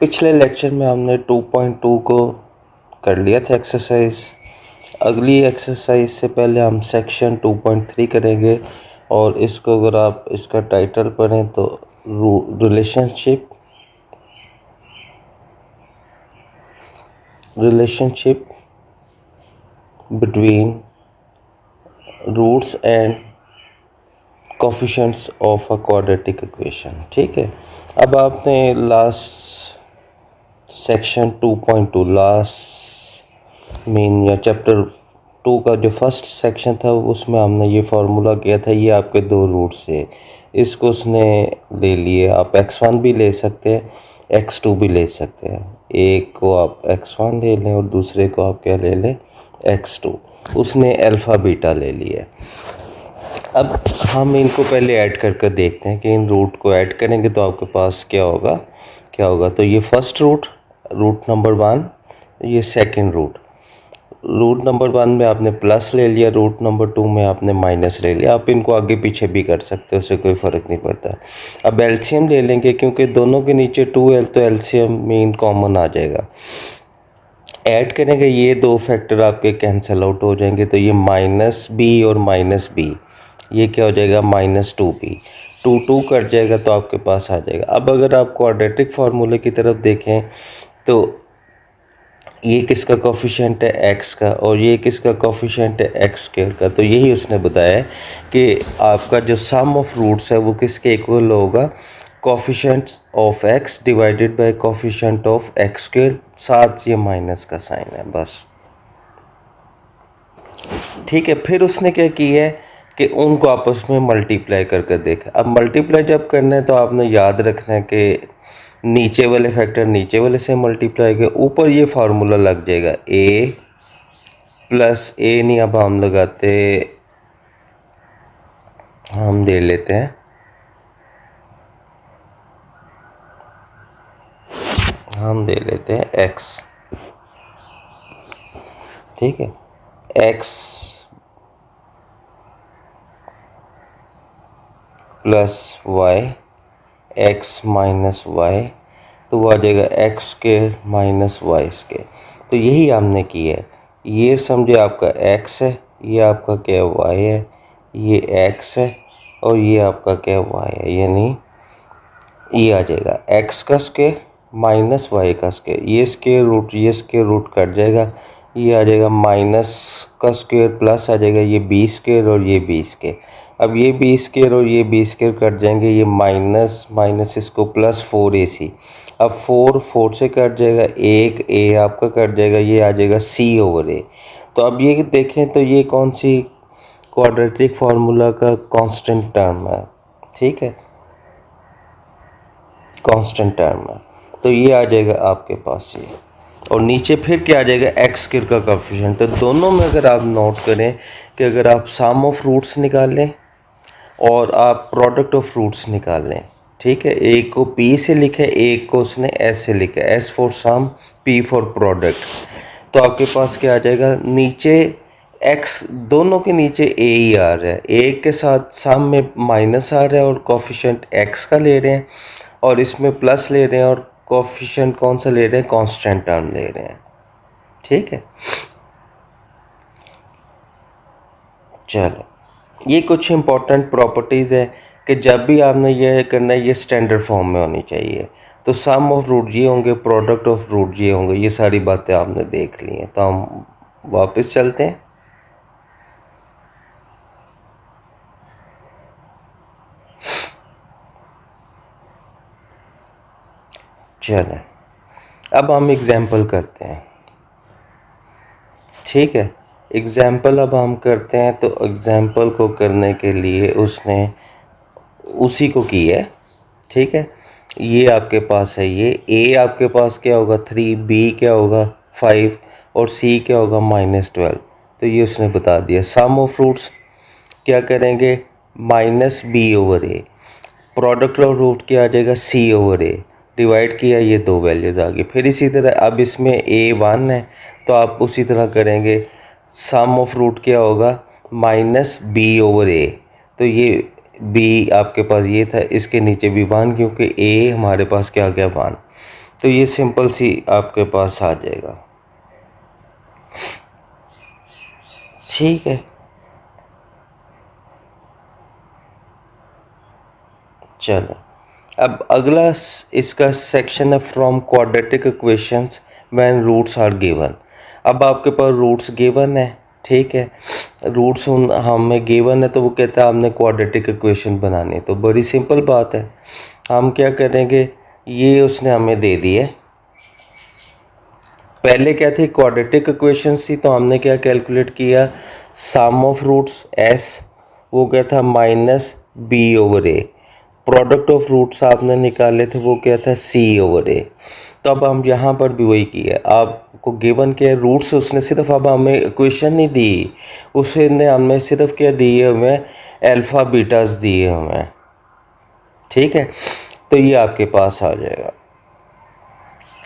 पिछले लेक्चर में हमने 2.2 को कर लिया था एक्सरसाइज। अगली एक्सरसाइज से पहले हम सेक्शन 2.3 करेंगे और इसको अगर आप इसका टाइटल पढ़ें तो relationship between roots and coefficients of a quadratic equation. ठीक है, अब आपने लास्ट सेक्शन 2.2 लास्ट मेन या चैप्टर 2 का जो फर्स्ट सेक्शन था उसमें हमने ये फार्मूला किया था, ये आपके दो रूट्स से, इसको उसने ले लिए। आप x1 भी ले सकते हैं, x2 भी ले सकते हैं। एक को आप x1 ले लें और दूसरे को आप क्या ले लें, x2। उसने अल्फ़ा बीटा ले लिया। अब हम इनको पहले ऐड करके देखते हैं कि इन रूट को ऐड करेंगे तो आपके पास क्या होगा। तो ये फर्स्ट रूट नंबर 1, ये सेकंड रूट नंबर 1 में आपने प्लस ले लिया, रूट नंबर 2 में आपने माइनस ले लिया। आप इनको आगे पीछे भी कर सकते हो, उससे कोई फ़र्क नहीं पड़ता। अब एलसीएम ले लेंगे, क्योंकि दोनों के नीचे 2l तो एलसीएम मीन कॉमन आ जाएगा। ऐड करेंगे, ये दो फैक्टर आपके कैंसिल आउट हो जाएंगे, तो ये -b और -b, ये क्या हो जाएगा, -2b। 2 कट जाएगा तो आपके पास आ जाएगा। अब अगर आप क्वाड्रेटिक फार्मूले की तरफ देखें तो ये किसका कोफिशिएंट है, x का, और ये किसका कोफिशिएंट है, x स्क्वायर का। तो यही उसने बताया है कि आपका जो सम ऑफ रूट्स है वो किसके इक्वल होगा, coefficient of x divided by coefficient of x square, साथ ये माइनस का साइन है, बस। ठीक है, फिर उसने क्या किया है कि उनको आपस में मल्टीप्लाई करके देखा। अब मल्टीप्लाई जब करना है तो आपने याद रखना है कि नीचे वाले फैक्टर नीचे वाले से मल्टीप्लाई के ऊपर ये फार्मूला लग जाएगा, a प्लस a नहीं, अब हम लगाते, हम दे लेते हैं, x। ठीक है, x plus y, x minus y, तो वो आ जाएगा x square minus y square. तो यही हमने किया है। ये समझे आपका x है, ये आपका क्या y है, ये x है और ये आपका क्या y है, यानी ये आ जाएगा x का स्क्वायर माइनस y का स्क्वायर। ये स्क्वायर रूट कट जाएगा, ये आ जाएगा माइनस का स्क्वायर प्लस आ जाएगा ये b स्क्वायर और ये b स्क्वायर। अब ये b स्क्वायर और ये b स्क्वायर कट जाएंगे, ये माइनस इसको प्लस 4ac। अब 4 से कट जाएगा, एक a आपका कट जाएगा, ये आ जाएगा c/a। तो अब ये देखें तो ये कौन सी क्वाड्रेटिक फार्मूला का कांस्टेंट टर्म है। ठीक है, कांस्टेंट टर्म है, तो ये आ जाएगा आपके पास ये, और नीचे फिर क्या आ जाएगा, x स्क्वायर का कोफिशिएंट। तो दोनों में अगर आप नोट करें कि अगर आप सम ऑफ रूट्स निकाल लें और आप प्रोडक्ट ऑफ रूट्स निकाल लें, ठीक है, एक को p से लिखे, एक को उसने s से लिखा, s for sum, p for product, तो आपके पास क्या आ जाएगा, नीचे x दोनों के नीचे a ही आ रहा है, एक के साथ सम में माइनस आ रहा है और कोफिशिएंट x का ले रहे हैं, और इसमें प्लस ले रहे हैं और कोफिशिएंट कौन सा ले रहे हैं, कांस्टेंट टर्म ले रहे हैं। ठीक है, चलो, ये कुछ इंपॉर्टेंट प्रॉपर्टीज़ है कि जब भी आपने ये करना है ये स्टैंडर्ड फॉर्म में होनी चाहिए। तो सम ऑफ रूट ये होंगे, प्रोडक्ट ऑफ रूट ये होंगे, ये सारी बातें आपने देख ली हैं। तो हम वापस चलते हैं। चलें, अब हम एग्जाम्पल करते हैं। ठीक है, एग्जाम्पल अब हम करते हैं। तो एग्जाम्पल को करने के लिए उसने उसी को की है। ठीक है, ये आपके पास है, ये a आपके पास क्या होगा 3, b क्या होगा 5 और c क्या होगा -12। तो ये उसने बता दिया। सम ऑफ रूट्स क्या करेंगे, -b/a, प्रोडक्ट ऑफ रूट क्या आ जाएगा, c/a, डिवाइड किया, ये दो वैल्यूज आ गई। फिर इसी तरह अब इसमें a 1 है तो आप उसी तरह करेंगे, सम ऑफ रूट क्या होगा -b/a, तो ये b आपके पास ये था, इसके नीचे भी 1, क्योंकि a हमारे पास क्या आ गया 1। तो ये सिंपल सी आपके पास आ जाएगा। ठीक है, चलो अब अगला इसका सेक्शन है from quadratic equations when roots are given. अब आपके पास रूट्स गिवन है, ठीक है, रूट्स हमें गिवन है तो वो कहता है आपने क्वाड्रेटिक इक्वेशन बनानी है। तो बड़ी सिंपल बात है, हम क्या करेंगे, ये उसने हमें दे दी है। पहले क्या थी, क्वाड्रेटिक इक्वेशंस थी, तो हमने क्या कैलकुलेट किया, सम ऑफ रूट्स एस, वो क्या था minus b over a. Product of roots आपने निकाले थे, वो क्या था सी ओवर ए। तो अब हम यहाँ पर भी वही किया, आपको गिवन क्या रूट्स, उसने सिर्फ अब हमें इक्वेशन नहीं दी, उसने हमें सिर्फ क्या दिए, हमें अल्फ़ा बीटास दिए हमें। ठीक है, तो ये आपके पास आ जाएगा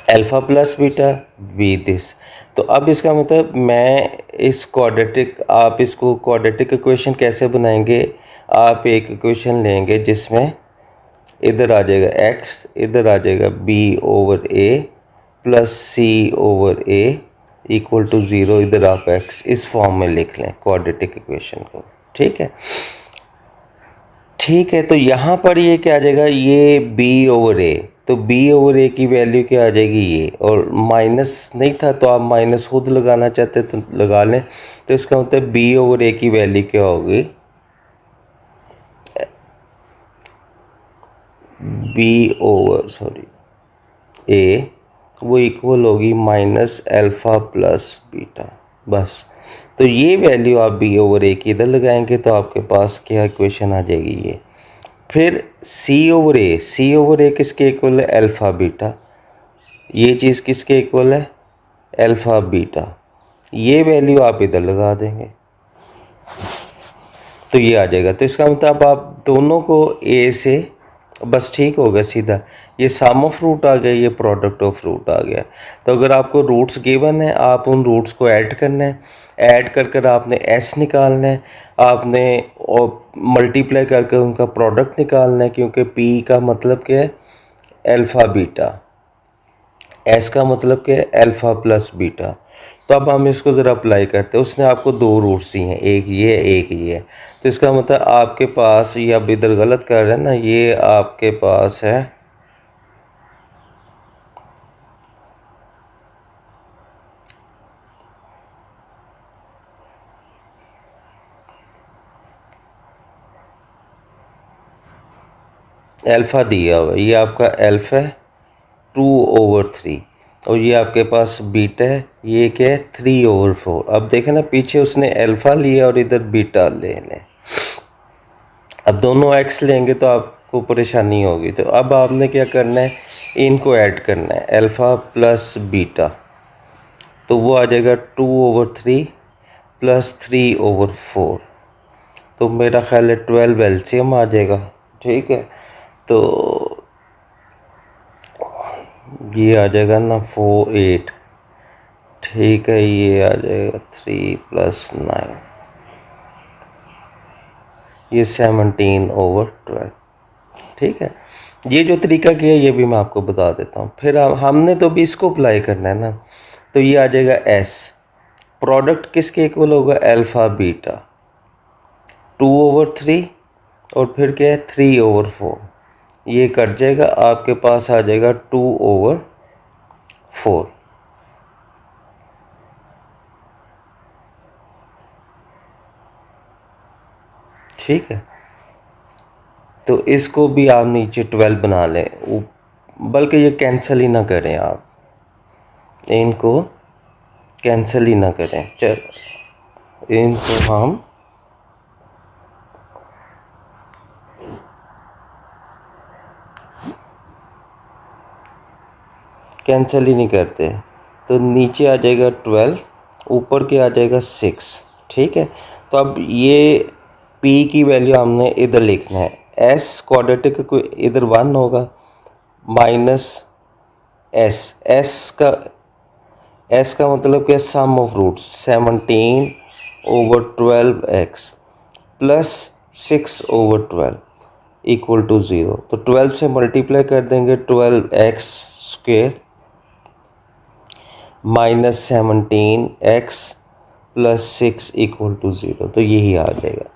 alpha plus beta b this. तो अब इसका मतलब मैं इस क्वाड्रेटिक, आप इसको क्वाड्रेटिक इक्वेशन कैसे बनाएंगे, आप एक इक्वेशन लेंगे जिसमें इधर आ जाएगा x, इधर आ जाएगा b over a plus c over a equal to 0, इधर आप x इस फॉर्म में लिख लें क्वाड्रेटिक इक्वेशन को। ठीक है, ठीक है, तो यहाँ पर ये क्या आ जाएगा, ये b ओवर a, तो b ओवर a की वैल्यू क्या आ जाएगी ये, और माइनस नहीं था तो आप माइनस खुद लगाना चाहते तो लगा लें। तो इसका मतलब b ओवर a की वैल्यू क्या होगी, b ओवर a वो इक्वल होगी माइनस अल्फ़ा प्लस बीटा, बस। तो ये वैल्यू आप b ओवर a की इधर लगाएंगे तो आपके पास क्या इक्वेशन आ जाएगी ये। फिर c ओवर a किसके इक्वल है, अल्फ़ा बीटा। ये चीज़ किसके इक्वल है, अल्फ़ा बीटा। ये वैल्यू आप इधर लगा देंगे तो ये आ जाएगा। तो इसका मतलब आप दोनों को a से बस ठीक हो गया सीधा, ये सम ऑफ रूट आ गया, ये प्रोडक्ट ऑफ रूट आ गया। तो अगर आपको रूट्स गिवन है, आप उन रूट्स को ऐड करना है, ऐड कर कर आपने s निकालना है, आपने मल्टीप्लाई करके उनका प्रोडक्ट निकालना है, क्योंकि p का मतलब क्या है अल्फ़ा बीटा, s का मतलब क्या है अल्फ़ा प्लस बीटा। तो अब हम इसको ज़रा अप्लाई करते हैं, उसने आपको दो रूट्स दिए हैं, एक ये एक ये। तो इसका मतलब आपके पास, ये अब इधर गलत कर रहे हैं ना, ये आपके पास है अल्फ़ा दिया हुआ, ये आपका अल्फ़ा है 2/3, और ये आपके पास बीटा है, ये क्या है 3/4। अब देखें ना, पीछे उसने अल्फ़ा लिया और इधर बीटा ले लें। अब दोनों x लेंगे तो आपको परेशानी होगी। तो अब आपने क्या करना है, इनको ऐड करना है, अल्फ़ा प्लस बीटा, तो वो आ जाएगा 2/3 प्लस 3/4। तो मेरा ख्याल है 12 एलसीएम आ जाएगा। ठीक है, तो ये आ जाएगा ना 4 8। ठीक है, ये आ जाएगा 3 + 9, ये 17/12। ठीक है, ये जो तरीका किया ये भी मैं आपको बता देता हूँ। फिर हमने तो भी इसको अप्लाई करना है ना, तो ये आ जाएगा s, प्रोडक्ट किसके इक्वल होगा अल्फ़ा बीटा 2/3, और फिर क्या है 3/4, ये कट जाएगा, आपके पास आ जाएगा 2/4। ठीक है, तो इसको भी आप नीचे 12 बना लें, बल्कि ये कैंसिल ही ना करें, आप इनको कैंसिल ही ना करें, चल इनको हम कैंसिल ही नहीं करते। तो नीचे आ जाएगा 12, ऊपर के आ जाएगा 6। ठीक है, तो अब ये p की वैल्यू हमने इधर लिखना है, s क्वाड्रेटिक को इधर 1 होगा, माइनस s का मतलब क्या, sum of roots 17/12x plus 6/12 equal to 0। तो 12 से मल्टीप्लाई कर देंगे 12x² -17x + 6 = 0, तो यही आ जाएगा।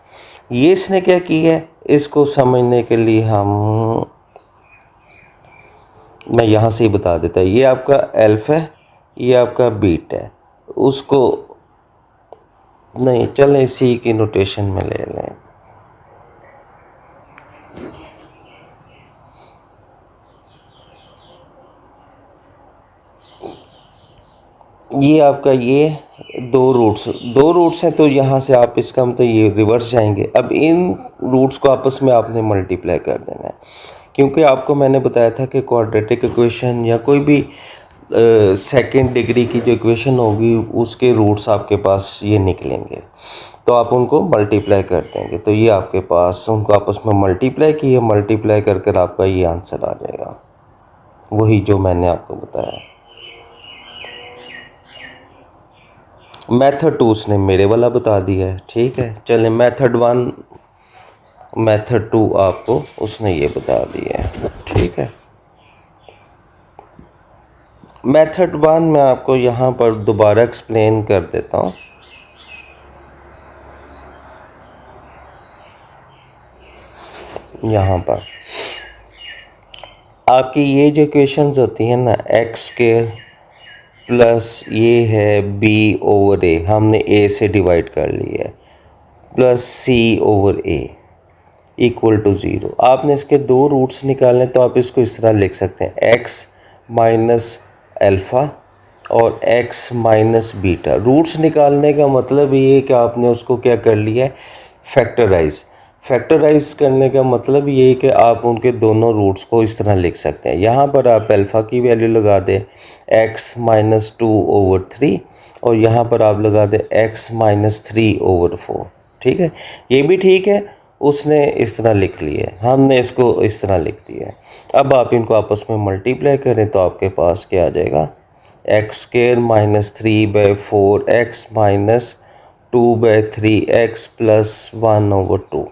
ये इसने क्या किया है, इसको समझने के लिए मैं यहाँ से ही बता देता है। ये आपका एल्फ है, ये आपका बीट है, उसको नहीं, चलें इसी की नोटेशन में ले लें। ये आपका ये दो रूट्स हैं, तो यहाँ से आप इसका मतलब ये रिवर्स जाएंगे। अब इन रूट्स को आपस में आपने मल्टीप्लाई कर देना है, क्योंकि आपको मैंने बताया था कि क्वाड्रेटिक इक्वेशन या कोई भी सेकंड डिग्री की जो इक्वेशन होगी उसके रूट्स आपके पास ये निकलेंगे, तो आप उनको मल्टीप्लाई कर देंगे। तो ये आपके पास उनको आपस में मल्टीप्लाई किए, मल्टीप्लाई कर कर आपका ये आंसर आ जाएगा, वही जो मैंने आपको बताया। मेथड 2 उसने मेरे वाला बता दिया है, ठीक है। चलें मेथड 1 मेथड 2 आपको उसने ये बता दिया है, ठीक है। मेथड 1 मैं आपको यहाँ पर दोबारा एक्सप्लेन कर देता हूँ। यहाँ पर आपकी ये जो इक्वेशंस होती हैं ना, x² प्लस ये है b/a, हमने a से डिवाइड कर लिया है, प्लस c/a = 0। आपने इसके दो रूट्स निकालने, तो आप इसको इस तरह लिख सकते हैं, x माइनस अल्फ़ा और x माइनस बीटा। रूट्स निकालने का मतलब ये है कि आपने उसको क्या कर लिया है, फैक्टराइज करने का मतलब ये है कि आप उनके दोनों रूट्स को इस तरह लिख सकते हैं। यहाँ पर आप अल्फ़ा की वैल्यू लगा दें x माइनस 2/3 और यहाँ पर आप लगा दें x माइनस 3/4, ठीक है। ये भी ठीक है, उसने इस तरह लिख लिया है, हमने इसको इस तरह लिख दिया है। अब आप इनको आपस में मल्टीप्लाई करें तो आपके पास क्या आ जाएगा, x² minus 3/4 x minus 2/3x plus 1/2,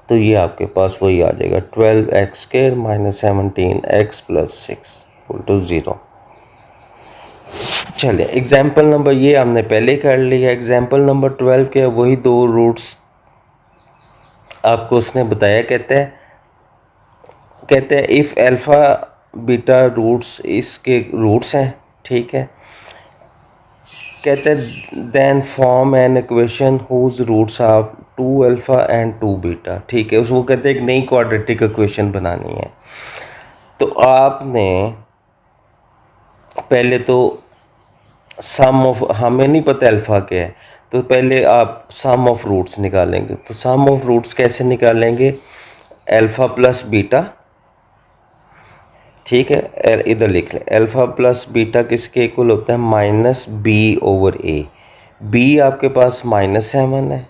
तो ये आपके पास वही आ जाएगा 12x² माइनस 17x प्लस 6 = 0। चलिए एग्जाम्पल नंबर ये हमने पहले कर लिया। एग्जाम्पल नंबर 12 के वही दो रूट्स आपको उसने बताया, कहते हैं इफ़ अल्फ़ा बीटा रूट्स इसके रूट्स हैं, ठीक है। कहते हैं then form an equation whose roots are 2 alpha and 2 beta, ठीक है। उसको कहते हैं एक नई क्वाड्रेटिक इक्वेशन बनानी है, तो आपने पहले तो सम ऑफ, हमें नहीं पता अल्फ़ा क्या है, तो पहले आप सम ऑफ रूट्स निकालेंगे। तो सम ऑफ रूट्स कैसे निकालेंगे, अल्फ़ा प्लस बीटा, ठीक है। इधर लिख लें, अल्फ़ा प्लस बीटा किसके इक्वल होता है, -b/a। b आपके पास -7 है,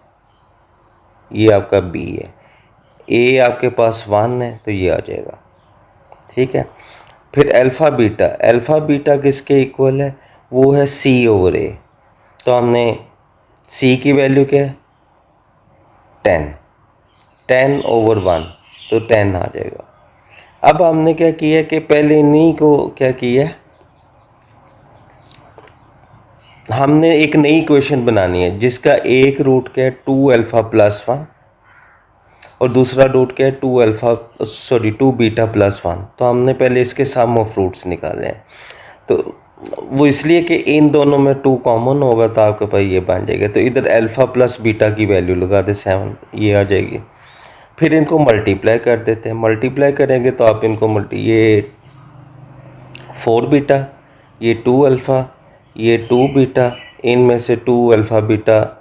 ये आपका b है। a आपके पास 1 है, तो ये आ जाएगा, ठीक है। फिर अल्फ़ा बीटा किसके इक्वल है, वो है c/a। तो हमने c की वैल्यू क्या है, 10/1, तो 10 आ जाएगा। अब हमने क्या किया कि पहले इन्हीं को क्या किया, हमने एक नई इक्वेशन बनानी है जिसका एक रूट क्या है 2 अल्फ़ा प्लस 1 और दूसरा रूट क्या है 2 बीटा प्लस 1। तो हमने पहले इसके सम ऑफ रूट्स निकाले हैं, तो वो इसलिए कि इन दोनों में 2 कॉमन होगा, तो आपके पास ये बन जाएगा। तो इधर अल्फ़ा प्लस बीटा की वैल्यू लगा दे 7, ये आ जाएगी। फिर इनको मल्टीप्लाई कर देते हैं, मल्टीप्लाई करेंगे तो आप इनको ये 4 बीटा, ये 2 अल्फ़ा, ये 2 बीटा, इनमें से 2 अल्फ़ा बीटा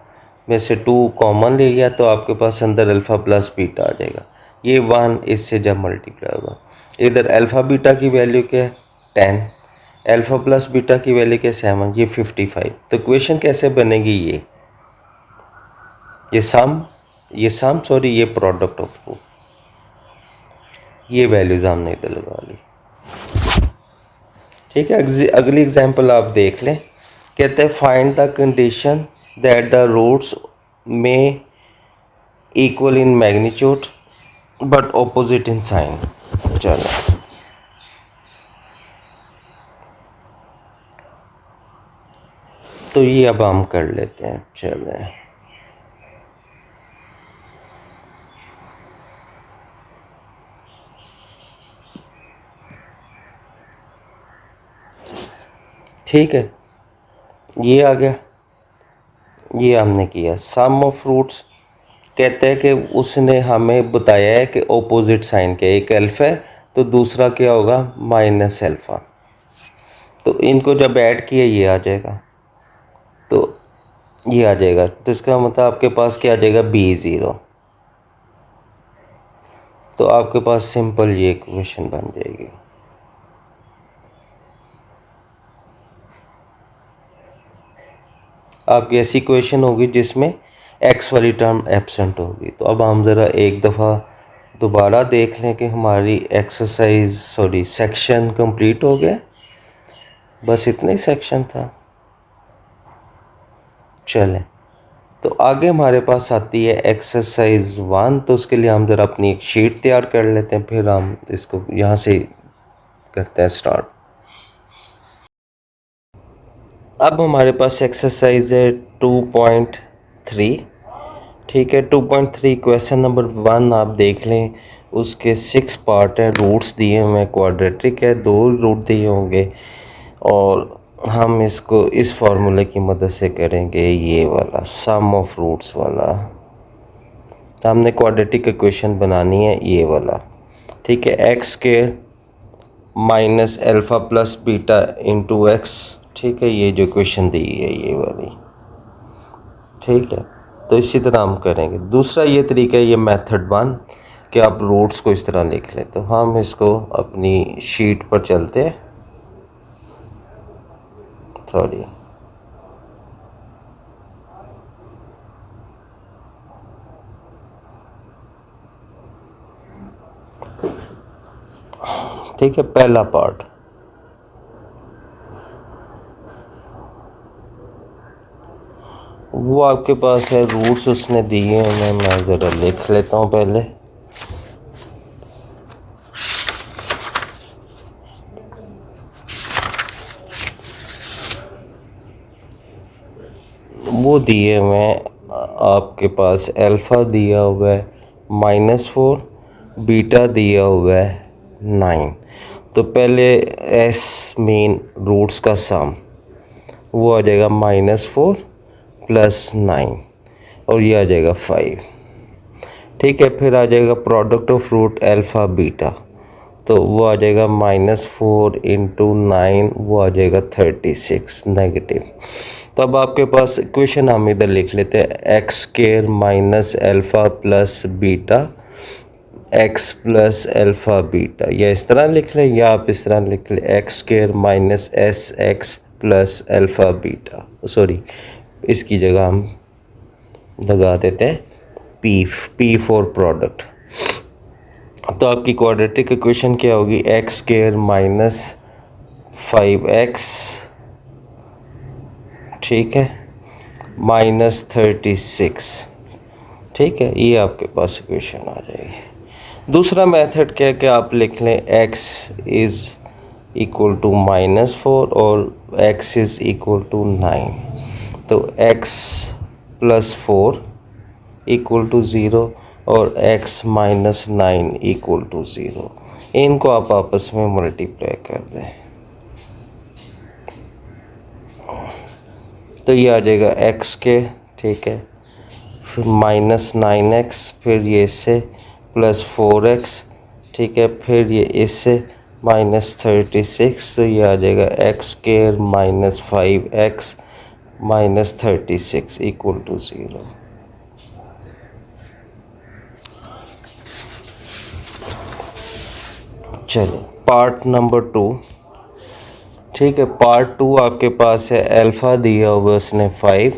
में से 2 कॉमन ले गया, तो आपके पास अंदर अल्फ़ा प्लस बीटा आ जाएगा। ये 1 इससे जब मल्टीप्लाई होगा, इधर अल्फ़ा बीटा की वैल्यू क्या है 10, अल्फ़ा प्लस बीटा की वैल्यू क्या है 7, ये 55। तो इक्वेशन कैसे बनेगी, ये प्रोडक्ट ऑफ 2, ये वैल्यूज हमने इधर लगा ली, ठीक है। अगली एग्जांपल आप देख लें, कहते हैं find the condition that the roots में equal in magnitude but opposite in sign. चलो तो ये अब हम कर लेते हैं। चलें, ठीक है, ये आ गया, ये हमने किया। सम ऑफ रूट्स कहते हैं कि उसने हमें बताया है कि ऑपोजिट साइन के, एक अल्फा है तो दूसरा क्या होगा माइनस अल्फा, तो इनको जब ऐड किया ये आ जाएगा, तो ये आ जाएगा, तो इसका मतलब आपके पास क्या आ जाएगा B0। तो आपके पास सिंपल ये इक्वेशन बन जाएगी। आपकी ऐसी इक्वेशन होगी जिसमें x वाली टर्म एब्सेंट होगी। तो अब हम ज़रा एक दफ़ा दोबारा देख लें कि हमारी सेक्शन कंप्लीट हो गया। बस इतना ही सेक्शन था। चलें, तो आगे हमारे पास आती है एक्सरसाइज 1। तो उसके लिए हम ज़रा अपनी एक शीट तैयार कर लेते हैं, फिर हम इसको यहाँ से करते हैं स्टार्ट। अब हमारे पास एक्सरसाइज है 2.3, ठीक है। 2.3 क्वेश्चन नंबर 1 आप देख लें, उसके 6 पार्ट हैं, रूट्स दिए हुए हैं, क्वाड्रेटिक है, 2 रूट दिए होंगे, और हम इसको इस फार्मूले की मदद से करेंगे, ये वाला सम ऑफ रूट्स वाला। हमने क्वाड्रेटिक इक्वेशन बनानी है ये वाला, ठीक है। X square minus alpha plus beta into x, ठीक है, ये जो इक्वेशन दी है ये वाली, ठीक है। तो इसी तरह हम करेंगे। दूसरा ये तरीका है, ये मेथड 1, कि आप रूट्स को इस तरह लिख लें। तो हम इसको अपनी शीट पर चलते हैं, सॉरी, ठीक है। पहला पार्ट, वो आपके पास है, रूट्स उसने दिए हैं, मैं ज़रा लिख लेता हूँ पहले। वो दिए हुए आपके पास, अल्फ़ा दिया हुआ है -4, बीटा दिया हुआ है 9। तो पहले एस मीन रूट्स का सम वो आ जाएगा -4 + 9, और ये आ जाएगा 5, ठीक है। फिर आ जाएगा product of root alpha beta, तो वो आ जाएगा -4 × 9, वो आ जाएगा 36 नेगेटिव। तो अब आपके पास इक्वेशन हम इधर लिख लेते हैं, x square minus alpha plus beta x plus alpha beta, या इस तरह लिख लें, या आप इस तरह लिख लें, x square minus s x plus alpha beta, sorry, इसकी जगह हम लगा देते हैं पी फॉर प्रोडक्ट। तो आपकी क्वाड्रेटिक इक्वेशन क्या होगी, एक्स स्क्वायर माइनस 5x, ठीक है, -36, ठीक है, ये आपके पास इक्वेशन आ जाएगी। दूसरा मेथड क्या है कि आप लिख लें x इज़ इक्वल टू -4 और x इज़ इक्वल टू 9। तो x + 4 इक्वल टू 0 और x - 9 इक्वल टू 0। इनको आप आपस में मल्टीप्लाई कर दें, तो ये आ जाएगा x के, ठीक है, फिर -9x, फिर ये इससे +4x, ठीक है, फिर ये इससे -36, तो ये आ जाएगा x² - 5x - 36 इक्वल टू 0। चलिए पार्ट नंबर 2, ठीक है। पार्ट 2 आपके पास है, अल्फ़ा दिया हुआ है उसने 5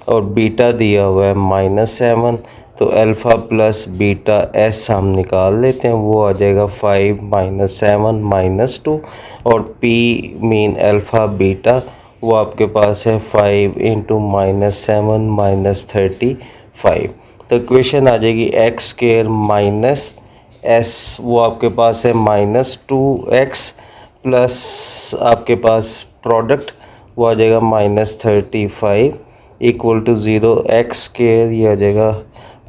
और बीटा दिया हुआ है -7। तो अल्फ़ा प्लस बीटा एस हम निकाल लेते हैं, वो आ जाएगा 5 - 7 - 2, और पी मीन अल्फ़ा बीटा वो आपके पास है 5 × -7 - 35। तो इक्वेशन आ जाएगी x² माइनस एस, वो आपके पास है -2x प्लस आपके पास प्रोडक्ट, वो आ जाएगा -35 इक्वल टू 0, एक्स स्क्वायर ये आ जाएगा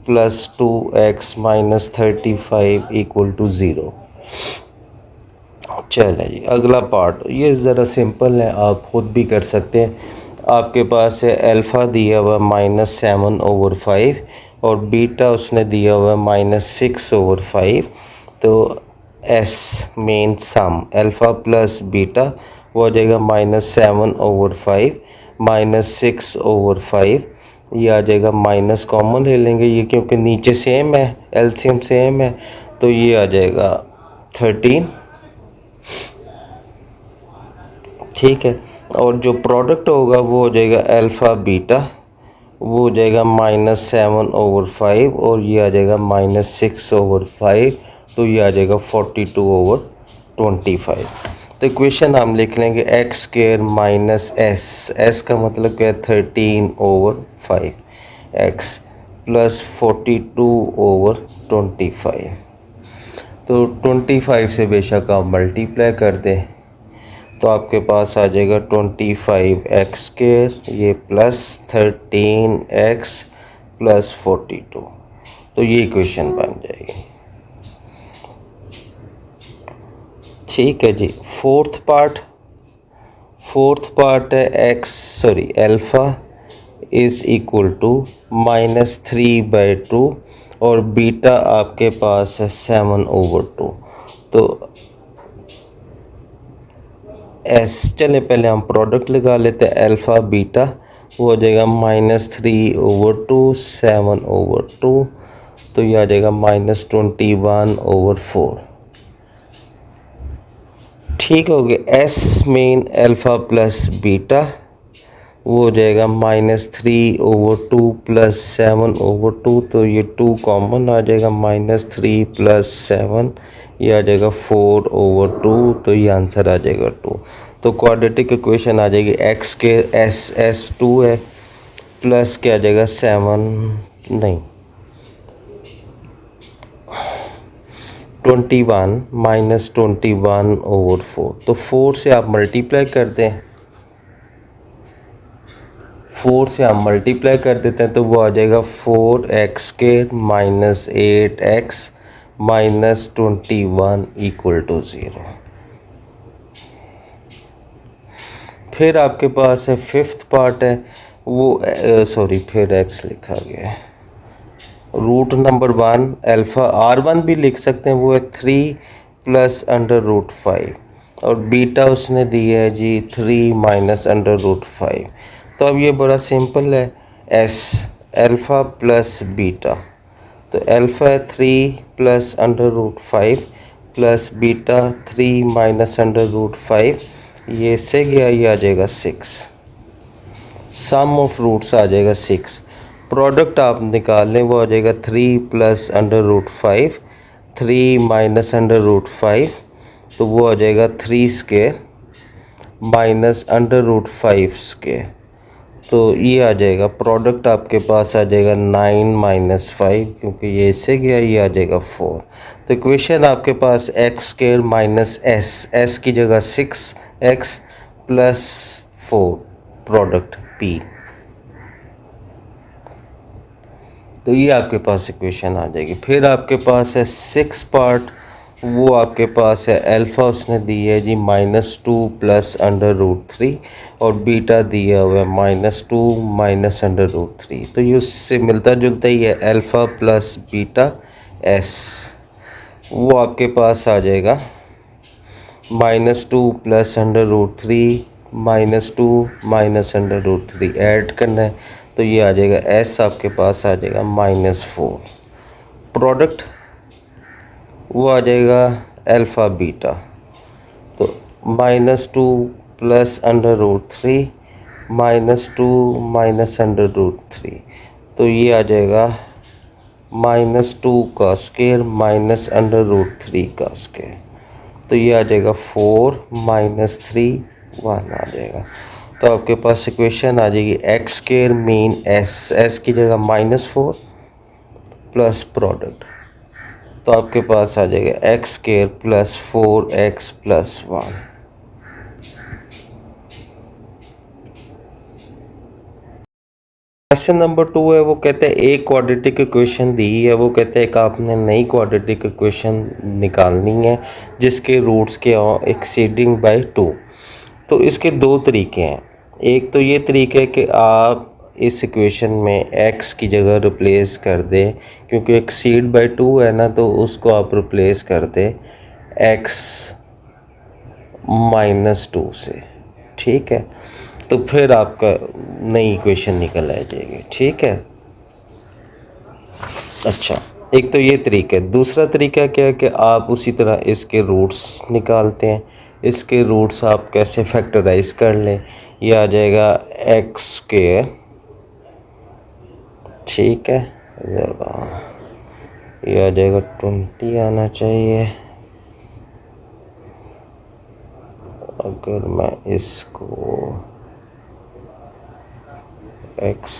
+2x -35 इक्वल टू 0। चलें जी, अगला पार्ट ये ज़रा सिंपल है, आप ख़ुद भी कर सकते हैं। आपके पास है अल्फ़ा दिया हुआ -7/5 और बीटा उसने दिया हुआ -6/5। तो एस मेन सम अल्फ़ा प्लस बीटा वो आ जाएगा -7/5 -6/5, ये आ जाएगा माइनस कॉमन ले लेंगे ये, क्योंकि नीचे सेम है, एलसीएम सेम है, तो ये आ जाएगा 13। ठीक है, और जो प्रोडक्ट होगा वो हो जाएगा अल्फ़ा बीटा, वो हो जाएगा -7/5 और ये आ जाएगा -6/5, तो ये आ जाएगा 42/25। तो इक्वेशन हम लिख लेंगे एक्स स्क्वायर माइनस एस का मतलब क्या है 13/5 एक्स प्लस 42/25। तो 25 से बेशक आप मल्टीप्लाई कर दें तो आपके पास आ जाएगा 25x स्क्वायर ये प्लस 13x प्लस 42। तो ये इक्वेशन बन जाएगी। ठीक है जी। फोर्थ पार्ट है अल्फ़ा इज़ इक्वल टू -3/2 और बीटा आपके पास है 7/2। तो एस चले पहले हम प्रोडक्ट लगा लेते हैं, अल्फ़ा बीटा वो हो जाएगा -3/2 7/2, तो ये आ जाएगा -21/4। ठीक हो गया। S main alpha plus beta वो हो जाएगा -3/2 प्लस 7/2, तो ये 2 कॉमन आ जाएगा, -3 प्लस 7 ये आ जाएगा 4/2, तो ये आंसर आ जाएगा 2। तो क्वाड्रेटिक इक्वेशन आ जाएगी एक्स के एस 2 है प्लस क्या आ जाएगा 21 -21/4। तो 4 से आप मल्टीप्लाई कर दें, 4 से हम मल्टीप्लाई कर देते हैं तो वो आ जाएगा 4x square minus 8x minus 21 equal to 0। फिर आपके पास है फिफ्थ पार्ट है वो फिर x लिखा गया है, रूट नंबर 1 अल्फ़ा R1 भी लिख सकते हैं, वो है 3 प्लस √5 और बीटा उसने दी है जी 3 माइनस √5। तो अब ये बड़ा सिंपल है, एस अल्फ़ा प्लस बीटा, तो अल्फ़ा है 3 प्लस √5 प्लस बीटा 3 माइनस √5, ये इससे गया ये आ जाएगा 6, सम ऑफ रूट्स आ जाएगा 6। प्रोडक्ट आप निकाल लें वो आ जाएगा 3 प्लस √5 3 माइनस √5, तो वो आ जाएगा 3 स्क्वायर माइनस √5 स्क्वायर, तो ये आ जाएगा प्रोडक्ट आपके पास आ जाएगा 9 माइनस 5, क्योंकि ये इससे गया ये आ जाएगा 4। तो इक्वेशन आपके पास एक्स स्क्वायर माइनस एस की जगह 6x प्लस 4 प्रोडक्ट p, तो ये आपके पास इक्वेशन आ जाएगी। फिर आपके पास है 6 पार्ट, वो आपके पास है अल्फ़ा उसने दी है जी -2 प्लस √3 और बीटा दिया हुआ है -2 माइनस √3, तो ये उससे मिलता जुलता ही है, अल्फ़ा प्लस बीटा एस, वो आपके पास आ जाएगा -2 प्लस √3 -2 माइनस √3 ऐड करना है, तो ये आ जाएगा एस आपके पास आ जाएगा -4। प्रोडक्ट वो आ जाएगा अल्फ़ा बीटा, तो -2 प्लस √3 -2 माइनस √3, तो ये आ जाएगा -2 का स्क्वायर माइनस √3 का स्क्वायर, तो ये आ जाएगा 4 माइनस 3 1 आ जाएगा। तो आपके पास इक्वेशन आ जाएगी एक्स स्क्वायर मीन एस की जगह -4 प्लस प्रोडक्ट, तो आपके पास आ जाएगा x square plus 4x plus 1। Question number 2 है, वो कहते हैं एक क्वाड्रेटिक इक्वेशन दी है, वो कहते हैं कि आपने नई क्वाड्रेटिक इक्वेशन निकालनी है जिसके रूट्स के एक्सीडिंग बाय 2। तो इसके दो तरीके हैं। एक तो ये तरीका है कि आप इस इक्वेशन में x की जगह रिप्लेस कर दें, क्योंकि एक्सीड बाय 2 है ना, तो उसको आप रिप्लेस कर दें x -2 से। ठीक है, तो फिर आपका नई इक्वेशन निकल आ जाएगी। ठीक है, अच्छा, एक तो ये तरीका है। दूसरा तरीका क्या है कि आप उसी तरह इसके रूट्स निकालते हैं। इसके रूट्स आप कैसे फैक्टराइज कर लें, ये आ जाएगा x²। ठीक है, ये आ जाएगा 20 आना चाहिए। अगर मैं इसको x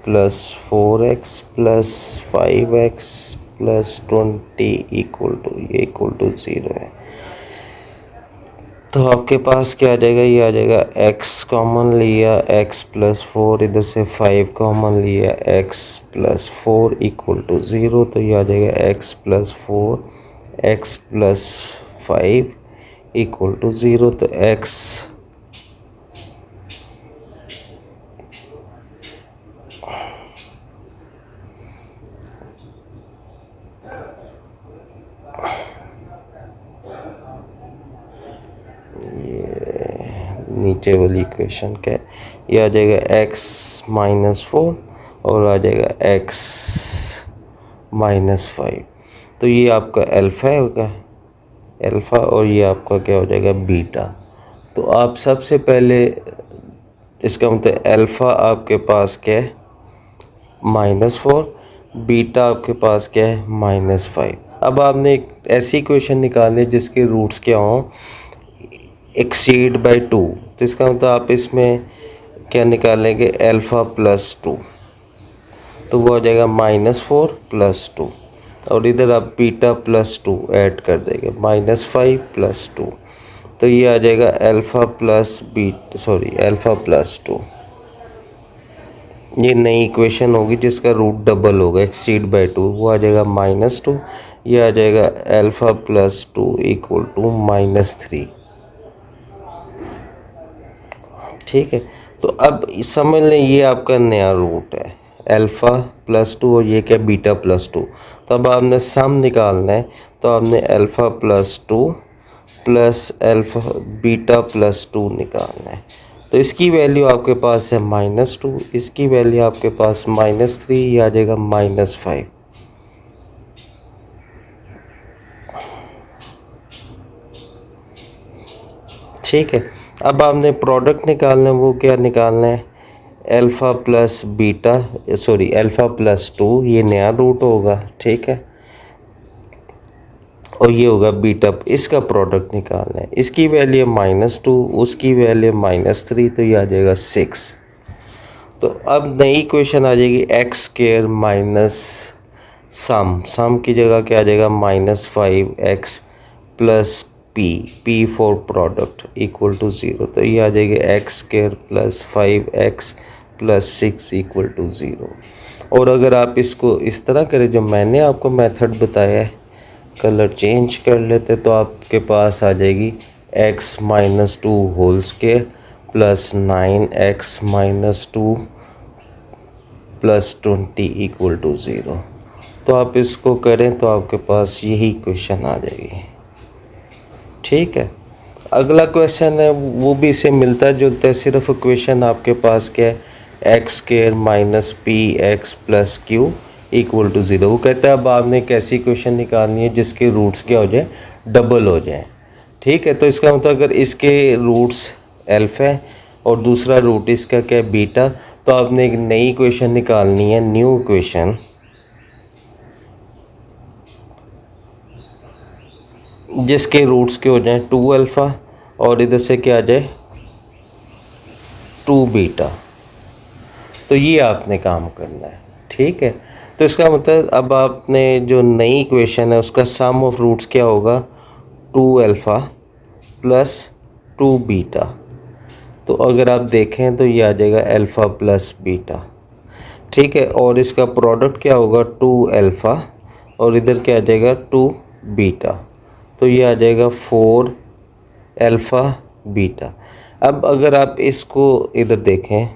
+ 4x + 5x + 20 = 0 है, तो आपके पास क्या आ जाएगा, ये आ जाएगा x कॉमन लिया, x + 4, इधर से 5 कॉमन लिया, x + 4 = 0, तो ये आ जाएगा x + 4 x + 5 = 0। तो x नीचे वाली इक्वेशन क्या है, ये आ जाएगा x -4 और आ जाएगा x -5। तो ये आपका अल्फ़ा होगा, अल्फ़ा, और ये आपका क्या हो जाएगा, बीटा। तो आप सबसे पहले इसका मतलब अल्फ़ा आपके पास क्या है, -4, बीटा आपके पास क्या है, -5। अब आपने एक ऐसी इक्वेशन निकालनी है जिसके रूट्स क्या हों एक्सीड बाय 2, तो इसका मतलब आप इसमें क्या निकालेंगे, अल्फ़ा + 2, तो वो हो जाएगा -4 + 2, और इधर आप बीटा + 2 ऐड कर देंगे, -5 + 2, तो ये आ जाएगा अल्फ़ा + 2। ये नई इक्वेशन होगी जिसका रूट डबल होगा, एक्सीड बाय 2, वो आ जाएगा -2, ये आ जाएगा अल्फ़ा + 2 = -3। ठीक है, तो अब समझ लें ये आपका नया रूट है, अल्फ़ा + 2 और ये क्या, बीटा + 2। तो अब आपने सम निकालना है, तो आपने अल्फ़ा + 2 प्लस अल्फ़ा बीटा + 2 निकालना है। तो इसकी वैल्यू आपके पास है -2, इसकी वैल्यू आपके पास -3, ये आ जाएगा -5। ठीक है, अब आपने प्रोडक्ट निकालना है, वो क्या निकालना है, अल्फ़ा + बीटा, सॉरी अल्फ़ा + 2, ये नया रूट होगा। ठीक है, और ये होगा बीटा, इसका प्रोडक्ट निकालना है, इसकी वैल्यू -2, उसकी वैल्यू -3, तो ये आ जाएगा 6। तो अब नई इक्वेशन आ जाएगी x² माइनस सम की जगह क्या आ जाएगा, -5x + p फॉर प्रोडक्ट = 0, तो ये आ जाएगी x² + 5x + 6 = 0। और अगर आप इसको इस तरह करें जो मैंने आपको मेथड बताया है, कलर चेंज कर लेते, तो आपके पास आ जाएगी x -2 होल स्क्वायर + 9x -2 + 20 = 0। तो आप इसको करें तो आपके पास यही क्वेश्चन आ जाएगी। ठीक है, अगला क्वेश्चन है वो भी इससे मिलता जुलता है, सिर्फ क्वेश्चन आपके पास क्या है, x² - px + q = 0। वो कहता है अब आपने एक ऐसी इक्वेशन निकालनी है जिसके रूट्स क्या हो जाए, डबल हो जाए। ठीक है, तो इसका मतलब अगर इसके रूट्स अल्फ़ा है और दूसरा रूट इसका क्या है, बीटा, तो आपने एक नई इक्वेशन निकालनी है, न्यू इक्वेशन, जिसके रूट्स के हो जाए 2 अल्फ़ा और इधर से क्या आ जाए 2 बीटा। तो ये आपने काम करना है। ठीक है, तो इसका मतलब अब आपने जो नई इक्वेशन है उसका सम ऑफ रूट्स क्या होगा, 2 अल्फ़ा + 2 बीटा। तो अगर आप देखें तो ये आ जाएगा अल्फ़ा + बीटा। ठीक है, और इसका प्रोडक्ट क्या होगा 2 अल्फ़ा और इधर क्या आ जाएगा 2 बीटा, तो ये आ जाएगा 4 अल्फ़ा बीटा। अब अगर आप इसको इधर देखें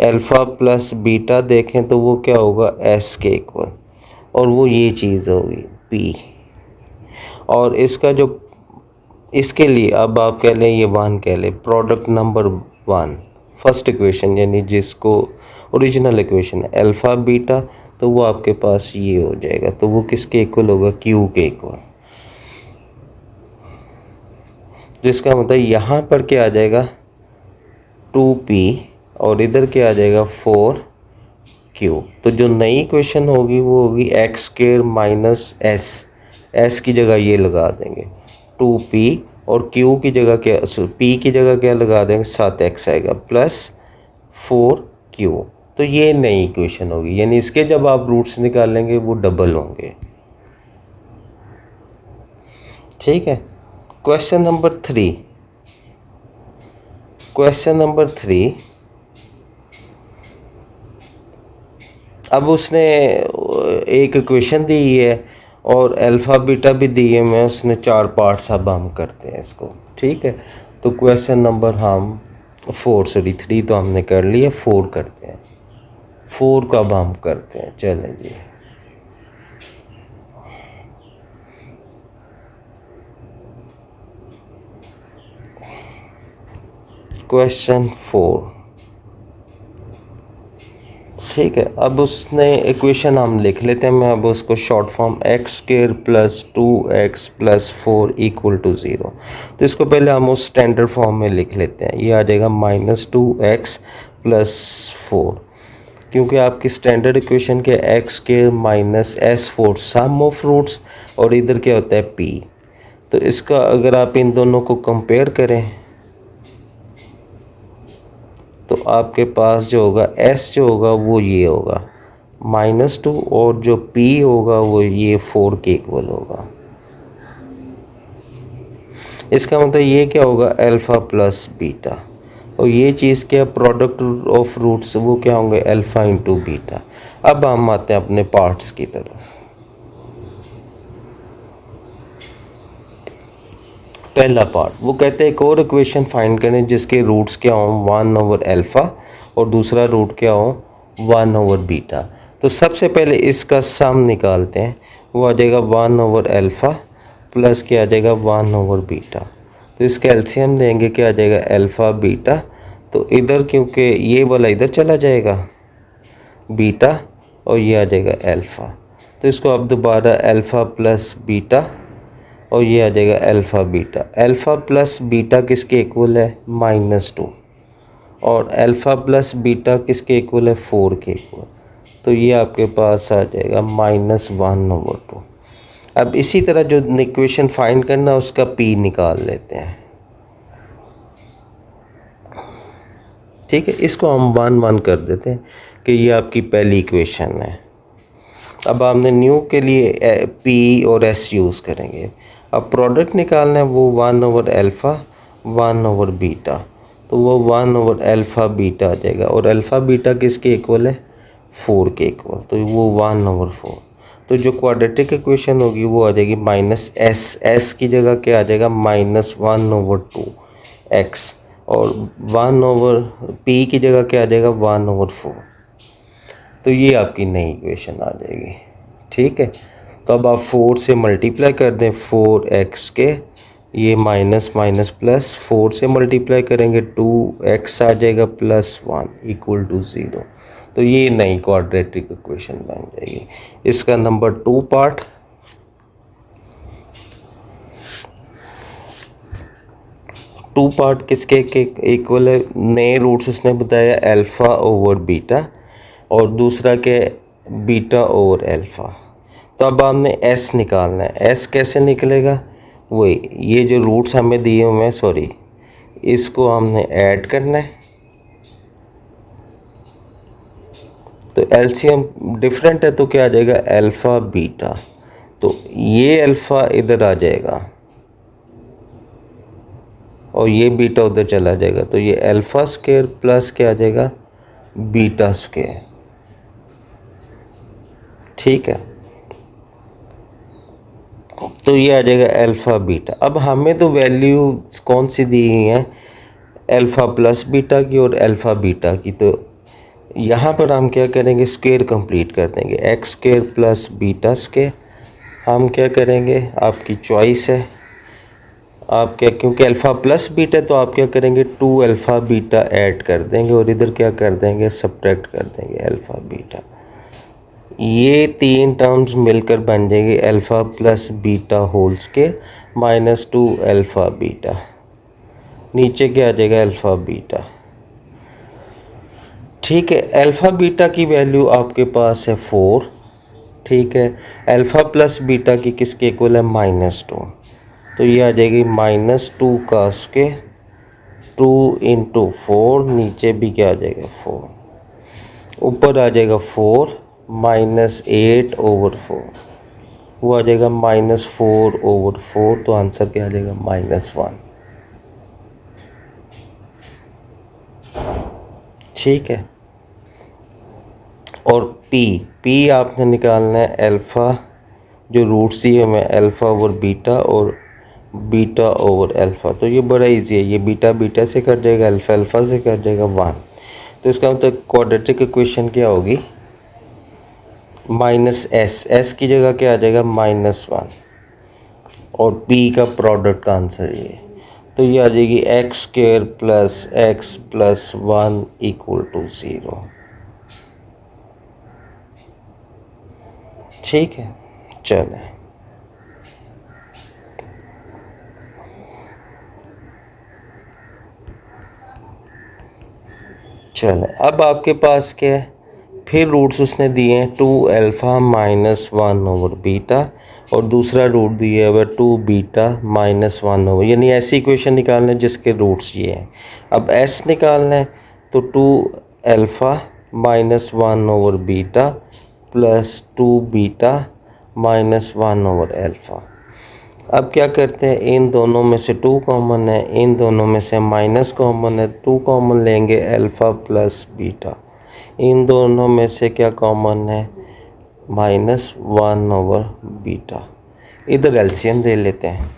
अल्फ़ा प्लस बीटा देखें तो वो क्या होगा एस के इक्वल, और वो ये चीज़ होगी पी, और इसका जो इसके लिए अब आप कह लें ये 1 कह लें, प्रोडक्ट नंबर 1 फर्स्ट इक्वेशन यानी जिसको ओरिजिनल इक्वेशन है अल्फ़ा बीटा, तो वो आपके पास ये हो जाएगा, तो वो किसके इक्वल होगा क्यू के इक्वल, जिसका मतलब यहाँ पर क्या आ जाएगा 2p और इधर क्या आ जाएगा 4q। तो जो नई इक्वेशन होगी वो होगी एक्स स्क्वायर माइनस एस की जगह ये लगा देंगे 2p और q की जगह क्या p की जगह क्या लगा देंगे 7x आएगा प्लस 4q। तो ये नई इक्वेशन होगी, यानी इसके जब आप रूट्स निकालेंगे वो डबल होंगे। ठीक है, क्वेश्चन नंबर 3। क्वेश्चन नंबर 3, अब उसने एक इक्वेशन दी है और अल्फ़ा बीटा भी दी है, मैं उसने 4 पार्ट्स, अब हम करते हैं इसको। ठीक है, तो क्वेश्चन नंबर हम 3 तो हमने कर लिया, 4 करते हैं, 4 का अब हम करते हैं। चलें जी, क्वेश्चन 4। ठीक है, अब उसने इक्वेशन हम लिख लेते हैं, मैं अब उसको short form x square plus 2x plus 4 equal to 0। तो इसको पहले हम उस स्टैंडर्ड फॉर्म में लिख लेते हैं, ये आ जाएगा -2x प्लस 4, क्योंकि आपकी स्टैंडर्ड इक्वेशन के x square minus s4 sum of roots और इधर क्या होता है p। तो इसका अगर आप इन दोनों को कंपेयर करें तो आपके पास जो होगा s जो होगा वो ये होगा -2 और जो p होगा वो ये 4 के इक्वल होगा। इसका मतलब ये क्या होगा अल्फ़ा प्लस बीटा, और ये चीज़ क्या प्रोडक्ट ऑफ रूट्स वो क्या होंगे अल्फ़ा इंटू बीटा। अब हम आते हैं अपने पार्ट्स की तरफ। पहला पार्ट वो कहते हैं एक और इक्वेशन फाइंड करें जिसके रूट्स क्या हों 1/अल्फ़ा और दूसरा रूट क्या हो 1/बीटा। तो सबसे पहले इसका सम निकालते हैं, वो आ जाएगा 1/अल्फ़ा प्लस क्या आ जाएगा 1/बीटा। तो इसका एलसीएम देंगे क्या आ जाएगा अल्फ़ा बीटा, तो इधर क्योंकि ये वाला इधर चला जाएगा बीटा और ये आ जाएगा अल्फ़ा, तो इसको अब दोबारा अल्फ़ा प्लस बीटा और ये आ जाएगा alpha beta. Alpha plus beta किसके इक्वल है -2 और अल्फ़ा प्लस बीटा किसके इक्वल है 4 के इक्वल, तो ये आपके पास आ जाएगा -1/2। अब इसी तरह जो इक्वेशन फाइंड करना उसका p निकाल लेते हैं। ठीक है, इसको हम 1 कर देते हैं कि ये आपकी पहली इक्वेशन है। अब हमने न्यू के लिए p और s यूज़ करेंगे। अब प्रोडक्ट निकालना है वो 1/अल्फ़ा 1/बीटा, तो वो 1/अल्फ़ा बीटा आ जाएगा और अल्फ़ा बीटा किसके इक्वल है 4 के इक्वल, तो वो 1/4। तो जो क्वाड्रेटिक इक्वेशन होगी वो आ जाएगी -s की जगह क्या आ जाएगा -1/2x और 1/p की जगह क्या आ जाएगा 1/4। तो ये आपकी नई इक्वेशन आ जाएगी। ठीक है, तो अब आप 4 से मल्टीप्लाई कर दें 4x के, ये माइनस माइनस प्लस 4 से मल्टीप्लाई करेंगे 2x आ जाएगा प्लस 1 इक्वल टू 0। तो ये नई क्वाड्रेटिक इक्वेशन बन जाएगी। इसका नंबर 2 पार्ट, किसके इक्वल है, नए रूट्स उसने बताया अल्फ़ा ओवर बीटा और दूसरा के बीटा ओवर अल्फ़ा। तो अब हमने s निकालना है, s कैसे निकलेगा, वही ये जो रूट्स हमें दिए हुए हैं सॉरी इसको हमने ऐड करना है, तो एलसीएम डिफरेंट है तो क्या आ जाएगा अल्फ़ा बीटा, तो ये अल्फ़ा इधर आ जाएगा और ये बीटा उधर चला जाएगा, तो ये अल्फ़ा स्क्वायर प्लस क्या आ जाएगा बीटा स्क्वायर, ठीक है। तो ये आ जाएगा अल्फ़ा बीटा। अब हमें तो वैल्यू कौन सी दी गई है, अल्फ़ा प्लस बीटा की और अल्फ़ा बीटा की। तो यहाँ पर हम क्या करेंगे, स्क्वायर कंप्लीट कर देंगे, x square plus beta square. हम क्या करेंगे, आपकी चॉइस है, आप क्या, क्योंकि अल्फ़ा प्लस बीटा तो आप क्या करेंगे, 2 अल्फ़ा बीटा ऐड कर देंगे और इधर क्या कर देंगे, सब्ट्रैक्ट कर देंगे अल्फ़ा बीटा। ये तीन टर्म्स मिलकर बन जाएंगे अल्फ़ा प्लस बीटा होल्स के -2 अल्फ़ा बीटा। नीचे क्या आ जाएगा, अल्फ़ा बीटा, ठीक है। अल्फ़ा बीटा की वैल्यू आपके पास है 4, ठीक है। अल्फ़ा प्लस बीटा की किसके इक्वल है, -2। तो ये आ जाएगी -2 का स्क्वायर, 2 × 4, नीचे भी क्या आ जाएगा 4, ऊपर आ जाएगा 4 -8/4, वो आ जाएगा -4/4। तो आंसर क्या आ जाएगा, -1, ठीक है। और पी आपने निकालना है अल्फ़ा, जो रूट्स दिए हमें, अल्फ़ा ओवर बीटा और बीटा ओवर अल्फ़ा। तो ये बड़ा इजी है, ये बीटा बीटा से कट जाएगा, अल्फ़ा अल्फ़ा से कट जाएगा 1। तो इसका मतलब क्वाड्रेटिक इक्वेशन क्या होगी, -s की जगह क्या आ जाएगा, -1, और p का प्रोडक्ट का आंसर ये। तो ये आ जाएगी x² + x + 1 = 0, ठीक है। चलें, अब आपके पास क्या है, फिर रूट्स उसने दिए हैं 2 अल्फ़ा -1/बीटा और दूसरा रूट दिया हुआ 2 बीटा -1/, यानी ऐसी इक्वेशन निकालना है जिसके रूट्स ये हैं। अब s निकालना है, तो 2 अल्फ़ा -1/बीटा प्लस 2 बीटा -1/अल्फ़ा। अब क्या करते हैं, इन दोनों में से 2 कॉमन है, इन दोनों में से माइनस कॉमन है, 2 कॉमन लेंगे अल्फ़ा प्लस बीटा, इन दोनों में से क्या कॉमन है, -1/बीटा। इधर एलसीएम ले लेते हैं,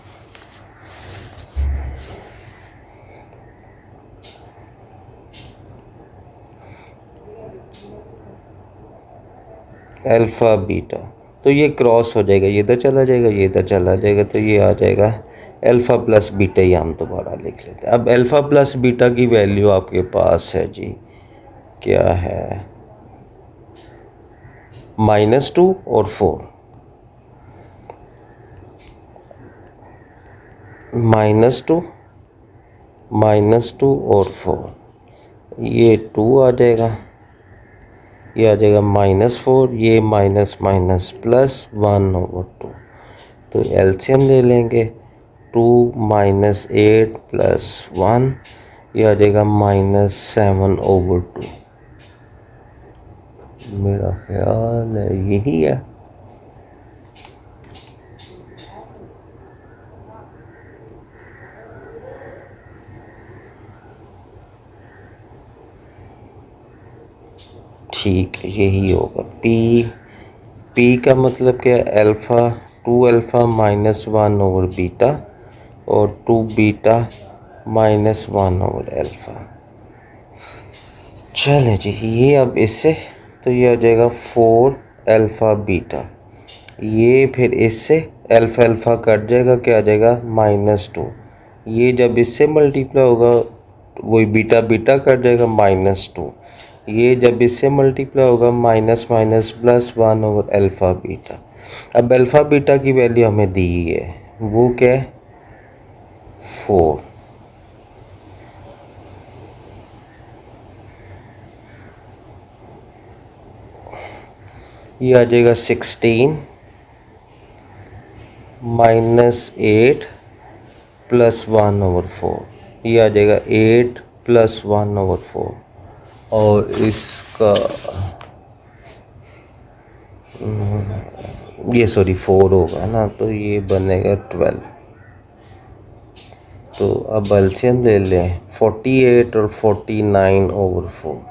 अल्फ़ा बीटा, तो ये क्रॉस हो जाएगा, ये इधर चला जाएगा, ये इधर चला जाएगा, तो ये आ जाएगा अल्फ़ा प्लस बीटा। ही हम दोबारा लिख लेते हैं। अब अल्फ़ा प्लस बीटा की वैल्यू आपके पास है जी, क्या है, -2 और 4, -2 और 4, ये 2 आ जाएगा, ये आ जाएगा -4, ये माइनस माइनस प्लस 1/2। तो एलसीएम ले लेंगे, 2 - 8 + 1, ये आ जाएगा -7/2। मेरा ख्याल है यही है। ठीक है, यही होगा। पी का मतलब क्या है, अल्फ़ा, 2 अल्फ़ा -1/बीटा और 2 बीटा -1/अल्फ़ा। चले जी, ये अब इससे, तो ये आ जाएगा 4 अल्फ़ा बीटा, ये फिर इससे अल्फ़ा अल्फ़ा कट जाएगा, क्या आ जाएगा, -2। ये जब इससे मल्टीप्लाई होगा, वही बीटा बीटा कट जाएगा, -2। ये जब इससे मल्टीप्लाई होगा, माइनस माइनस +1/अल्फ़ा बीटा। अब अल्फ़ा बीटा की वैल्यू हमें दी है, वो क्या है, 4। ये आ जाएगा 16 -8 + 1/4, ये आ जाएगा 8 + 1/4, और इसका ये 4 होगा ना, तो ये बनेगा 12। तो अब एलसीएम ले लें, 48 और 49/4।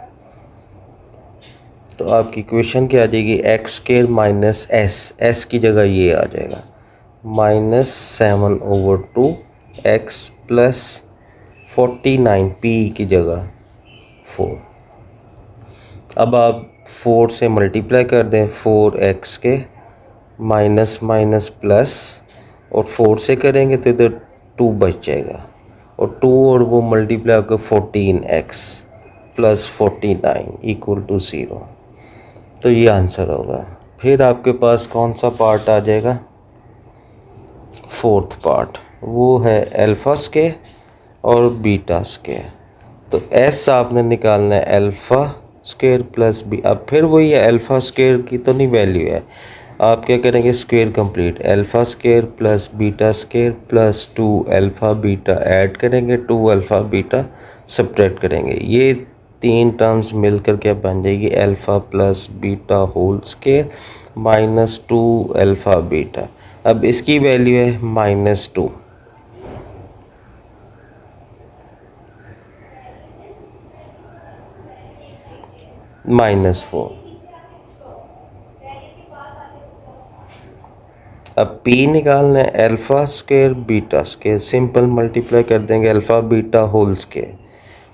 तो आपकी इक्वेशन क्या आ जाएगी, एक्स स्क्वायर माइनस एस की जगह ये आ जाएगा -7/2 एक्स प्लस 49 पी की जगह 4। अब आप 4 से मल्टीप्लाई कर दें, 4x के माइनस माइनस प्लस, और 4 से करेंगे तो इधर 2 बच जाएगा, और 2 और वो मल्टीप्लाई होकर 14x प्लस 49 इक्वल टू 0। तो ये आंसर होगा। फिर आपके पास कौन सा पार्ट आ जाएगा, फोर्थ पार्ट, वो है अल्फ़ा स्क्वायर और बीटा स्क्वायर। तो एस आपने निकालना है अल्फ़ा स्क्वायर प्लस बी। अब फिर वही है, अल्फ़ा स्क्वायर की तो नहीं वैल्यू है, आप क्या करेंगे, square complete, alpha square plus beta square plus 2 alpha beta add करेंगे, 2 अल्फ़ा बीटा सब्ट्रैक्ट करेंगे, ये 3 टर्म्स मिलकर क्या बन जाएगी, alpha plus beta whole square minus 2 alpha beta. अब इसकी वैल्यू है -2, -4। अब P निकालना है, alpha square beta square, simple multiply कर देंगे, अल्फ़ा बीटा होल स्क्वायर,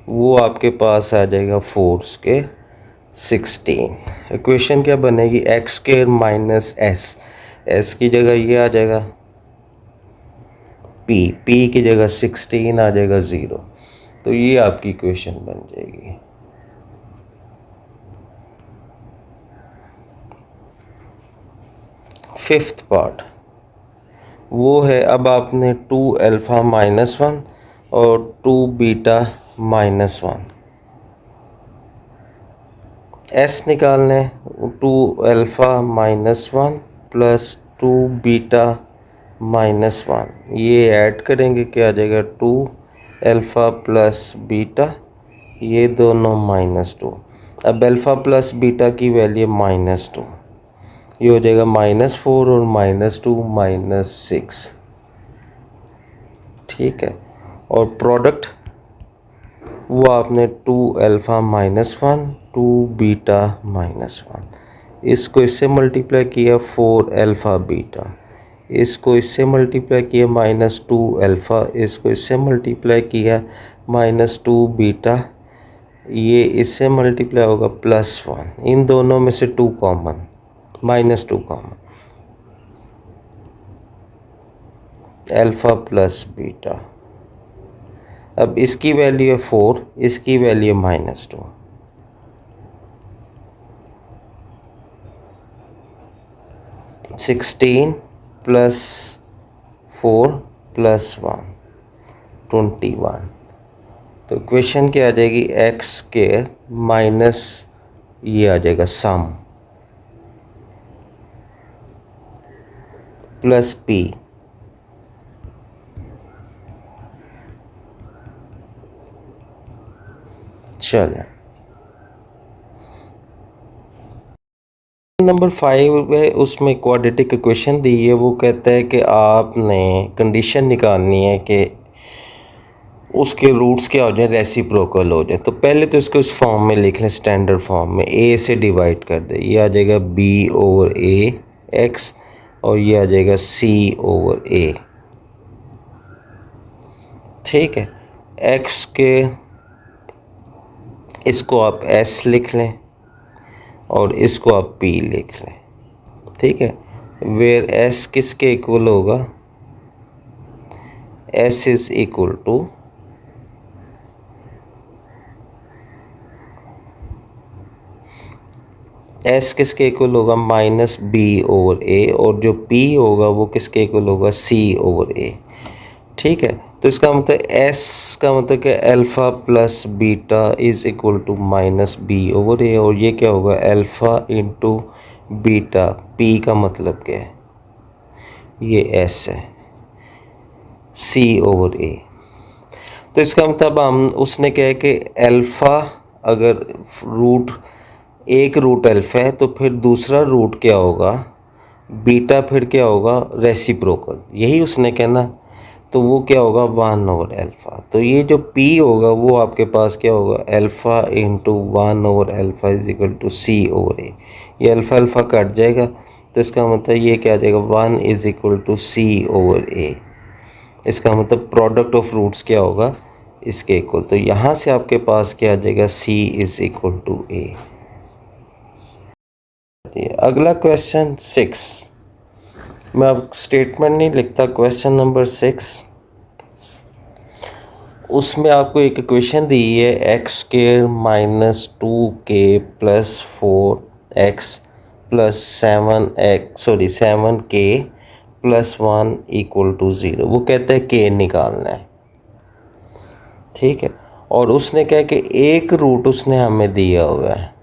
वो आपके पास आ जाएगा 4 स्क्वायर 16। इक्वेशन क्या बनेगी, एक्स स्क्वायर माइनस एस की जगह ये आ जाएगा पी की जगह 16 आ जाएगा 0। तो ये आपकी इक्वेशन बन जाएगी। फिफ्थ पार्ट वो है, अब आपने 2 अल्फ़ा -1 और 2 बीटा -1 एस निकालने, 2 अल्फ़ा -1 प्लस 2 बीटा -1, ये ऐड करेंगे, क्या आ जाएगा, 2 अल्फ़ा प्लस बीटा, ये दोनों -2। अब अल्फ़ा प्लस बीटा की वैल्यू -2, ये हो जाएगा -4 और -2 -6, ठीक है। और प्रोडक्ट वो आपने 2 अल्फ़ा -1 2 बीटा -1, इसको इससे मल्टीप्लाई किया 4 अल्फ़ा बीटा, इसको इससे मल्टीप्लाई किया -2 अल्फ़ा, इसको इससे मल्टीप्लाई किया -2 बीटा, ये इससे मल्टीप्लाई होगा +1, इन दोनों में से 2 common, -2 common, alpha plus beta. अब इसकी वैल्यू है 4, इसकी वैल्यू है -2, (16 + 4 + 1 21। तो इक्वेशन क्या आ जाएगी, एक्स स्क्वायर माइनस ये आ जाएगा सम प्लस पी, चलें। नंबर 5 है, उसमें क्वाड्रेटिक इक्वेशन दी है, वो कहता है कि आपने कंडीशन निकालनी है कि उसके रूट्स क्या हो जाए, रेसिप्रोकल हो जाए। तो पहले तो इसको इस फॉर्म में लिख लें, स्टैंडर्ड फॉर्म में, ए से डिवाइड कर दे, ये आ जाएगा b/a x, और ये आ जाएगा c/a, ठीक है। x के इसको आप s लिख लें और इसको आप p लिख लें, ठीक है। वेयर s किसके इक्वल होगा, s is equal to s किसके इक्वल होगा, -b/a, और जो p होगा वो किसके इक्वल होगा, c/a, ठीक है। तो इसका मतलब s का मतलब कि alpha plus beta is equal to -b/a, और ये क्या होगा, अल्फ़ा इंटू बीटा, p का मतलब क्या है, ये s है, c/a। तो इसका मतलब हम उसने क्या है कि अल्फ़ा अगर रूट एक रूट अल्फ़ा है तो फिर दूसरा रूट क्या होगा बीटा, फिर क्या होगा रेसिप्रोकल, यही उसने कहना। तो वो क्या होगा 1/अल्फ़ा। तो ये जो p होगा वो आपके पास क्या होगा अल्फ़ा इंटू 1/अल्फ़ा इज इक्वल टू c/a। ये अल्फ़ा अल्फ़ा कट जाएगा तो इसका मतलब ये क्या आ जाएगा 1 इज इक्वल टू c/a। इसका मतलब प्रोडक्ट ऑफ रूट्स क्या होगा इसके इक्वल। तो यहाँ से आपके पास क्या आ जाएगा c is equal to a। अगला क्वेश्चन 6, मैं अब स्टेटमेंट नहीं लिखता, क्वेश्चन नंबर 6, उसमें आपको एक इक्वेशन दी है x² minus 2k plus 4x plus 7k plus 1 equal to 0। वो कहते हैं k निकालना है, ठीक है। और उसने क्या कि एक रूट उसने हमें दिया हुआ है,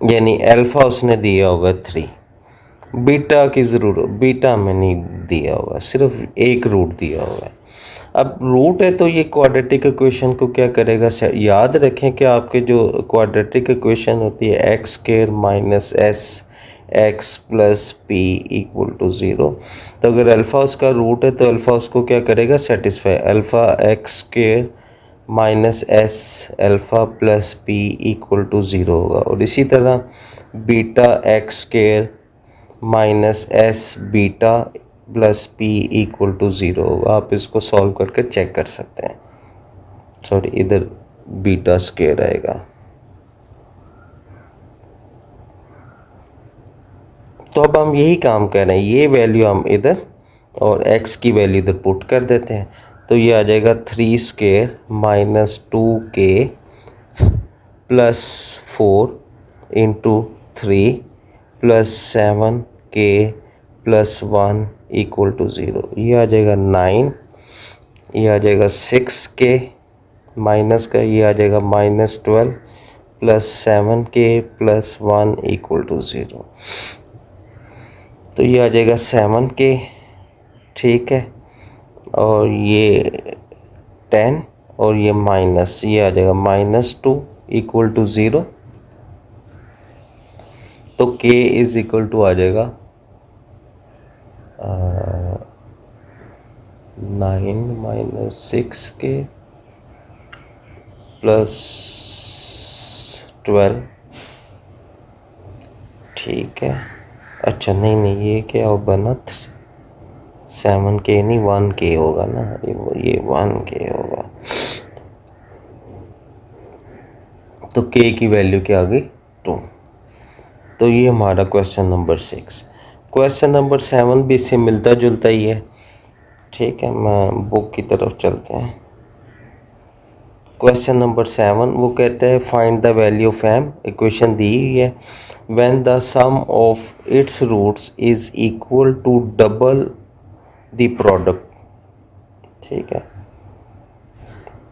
यानी अल्फ़ा उसने दिया हुआ है 3। बीटा की ज़रूरत, बीटा में नहीं दिया हुआ है, सिर्फ एक रूट दिया हुआ है। अब रूट है तो ये क्वाड्रेटिक इक्वेशन को क्या करेगा, याद रखें कि आपके जो क्वाड्रेटिक इक्वेशन होती है x² minus s x plus p equal to 0। तो अगर अल्फ़ा उसका रूट है तो अल्फ़ा उसको क्या करेगा satisfy, alpha x² minus s alpha plus p equal to 0 होगा। और इसी तरह beta x² minus s beta plus p equal to 0 होगा। आप इसको सॉल्व करके चेक कर सकते हैं। सॉरी, इधर बीटा स्क्वायर आएगा। तो अब हम यही काम कर रहे हैं, ये वैल्यू हम इधर और x की वैल्यू इधर पुट कर देते हैं। तो ये आ जाएगा 3² minus 2k plus 4 into 3 plus 7k plus 1 equal to 0। ये आ जाएगा 9, ये आ जाएगा 6k माइनस का, ये आ जाएगा minus 12 plus 7k plus 1 equal to 0। तो ये आ जाएगा 7k, ठीक है, और ये 10 और ये माइनस, ये आ जाएगा -2 इक्वल टू 0। तो k इज इक्वल टू आ जाएगा 9 माइनस 6k प्लस 12, ठीक है। अच्छा नहीं, ये क्या होगा ना 7k नहीं 1k होगा ना, ये 1k होगा। तो k की वैल्यू क्या आ गई 2। तो ये हमारा क्वेश्चन नंबर 6। क्वेश्चन नंबर 7 भी इससे मिलता जुलता ही है, ठीक है। मैं बुक की तरफ चलते हैं। क्वेश्चन नंबर 7 वो कहते हैं find the value of m। Equation दी हुई है when the sum of its roots is equal to double the product, ठीक है।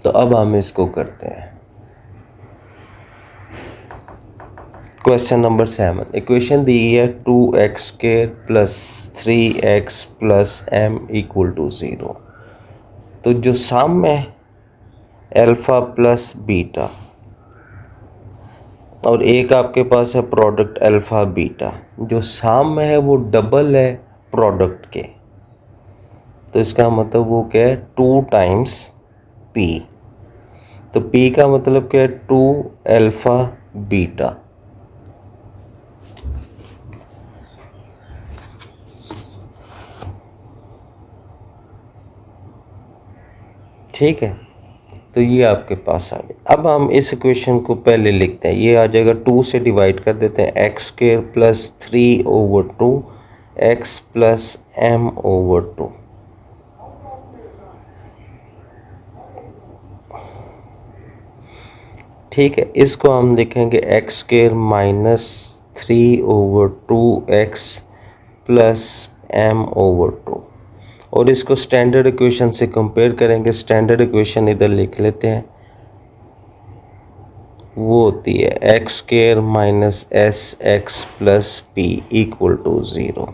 तो अब हम इसको करते हैं। क्वेश्चन नंबर 7, इक्वेशन दी है 2x² plus 3x plus m equal to 0। तो जो सम है अल्फ़ा प्लस बीटा और एक आपके पास है प्रोडक्ट अल्फ़ा बीटा, जो सम है वो डबल है प्रोडक्ट के। तो इसका मतलब वो क्या है 2 टाइम्स p। तो p का मतलब क्या है 2 अल्फ़ा बीटा, ठीक है। तो ये आपके पास आ गया। अब हम इस इक्वेशन को पहले लिखते हैं, ये आ जाएगा 2 से डिवाइड कर देते हैं, x² plus 3/2 x plus m/2, ठीक है। इसको हम लिखेंगे x² minus 3/2 x plus m/2 और इसको स्टैंडर्ड इक्वेशन से कंपेयर करेंगे। स्टैंडर्ड इक्वेशन इधर लिख लेते हैं, वो होती है x² minus s x plus p equal to 0।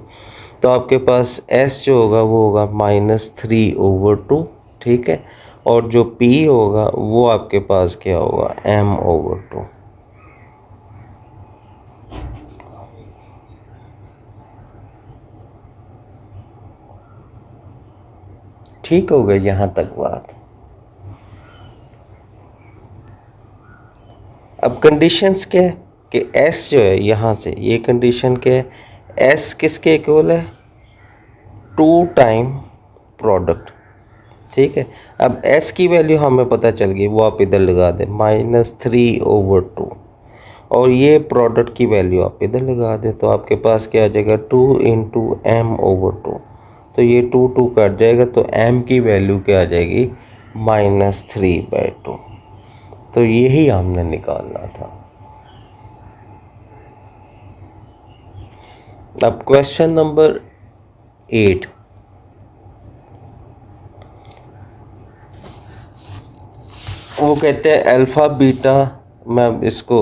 तो आपके पास s जो होगा वो होगा -3/2, ठीक है, और जो p होगा वो आपके पास क्या होगा m/2। ठीक हो गया यहाँ तक बात। अब कंडीशंस क्या है कि एस जो है यहाँ से ये कंडीशन क्या है, एस किसके इक्वल है, 2 टाइम प्रोडक्ट। ठीक है, अब एस की वैल्यू हमें पता चल गई, वो आप इधर लगा दें -3/2, और ये प्रोडक्ट की वैल्यू आप इधर लगा दें, तो आपके पास क्या आ जाएगा 2 × m/2। तो ये 2 2 कट जाएगा, तो m की वैल्यू क्या आ जाएगी, -3/2। तो यही हमने निकालना था। अब क्वेश्चन नंबर 8, वो कहते हैं अल्फ़ा बीटा, मैं इसको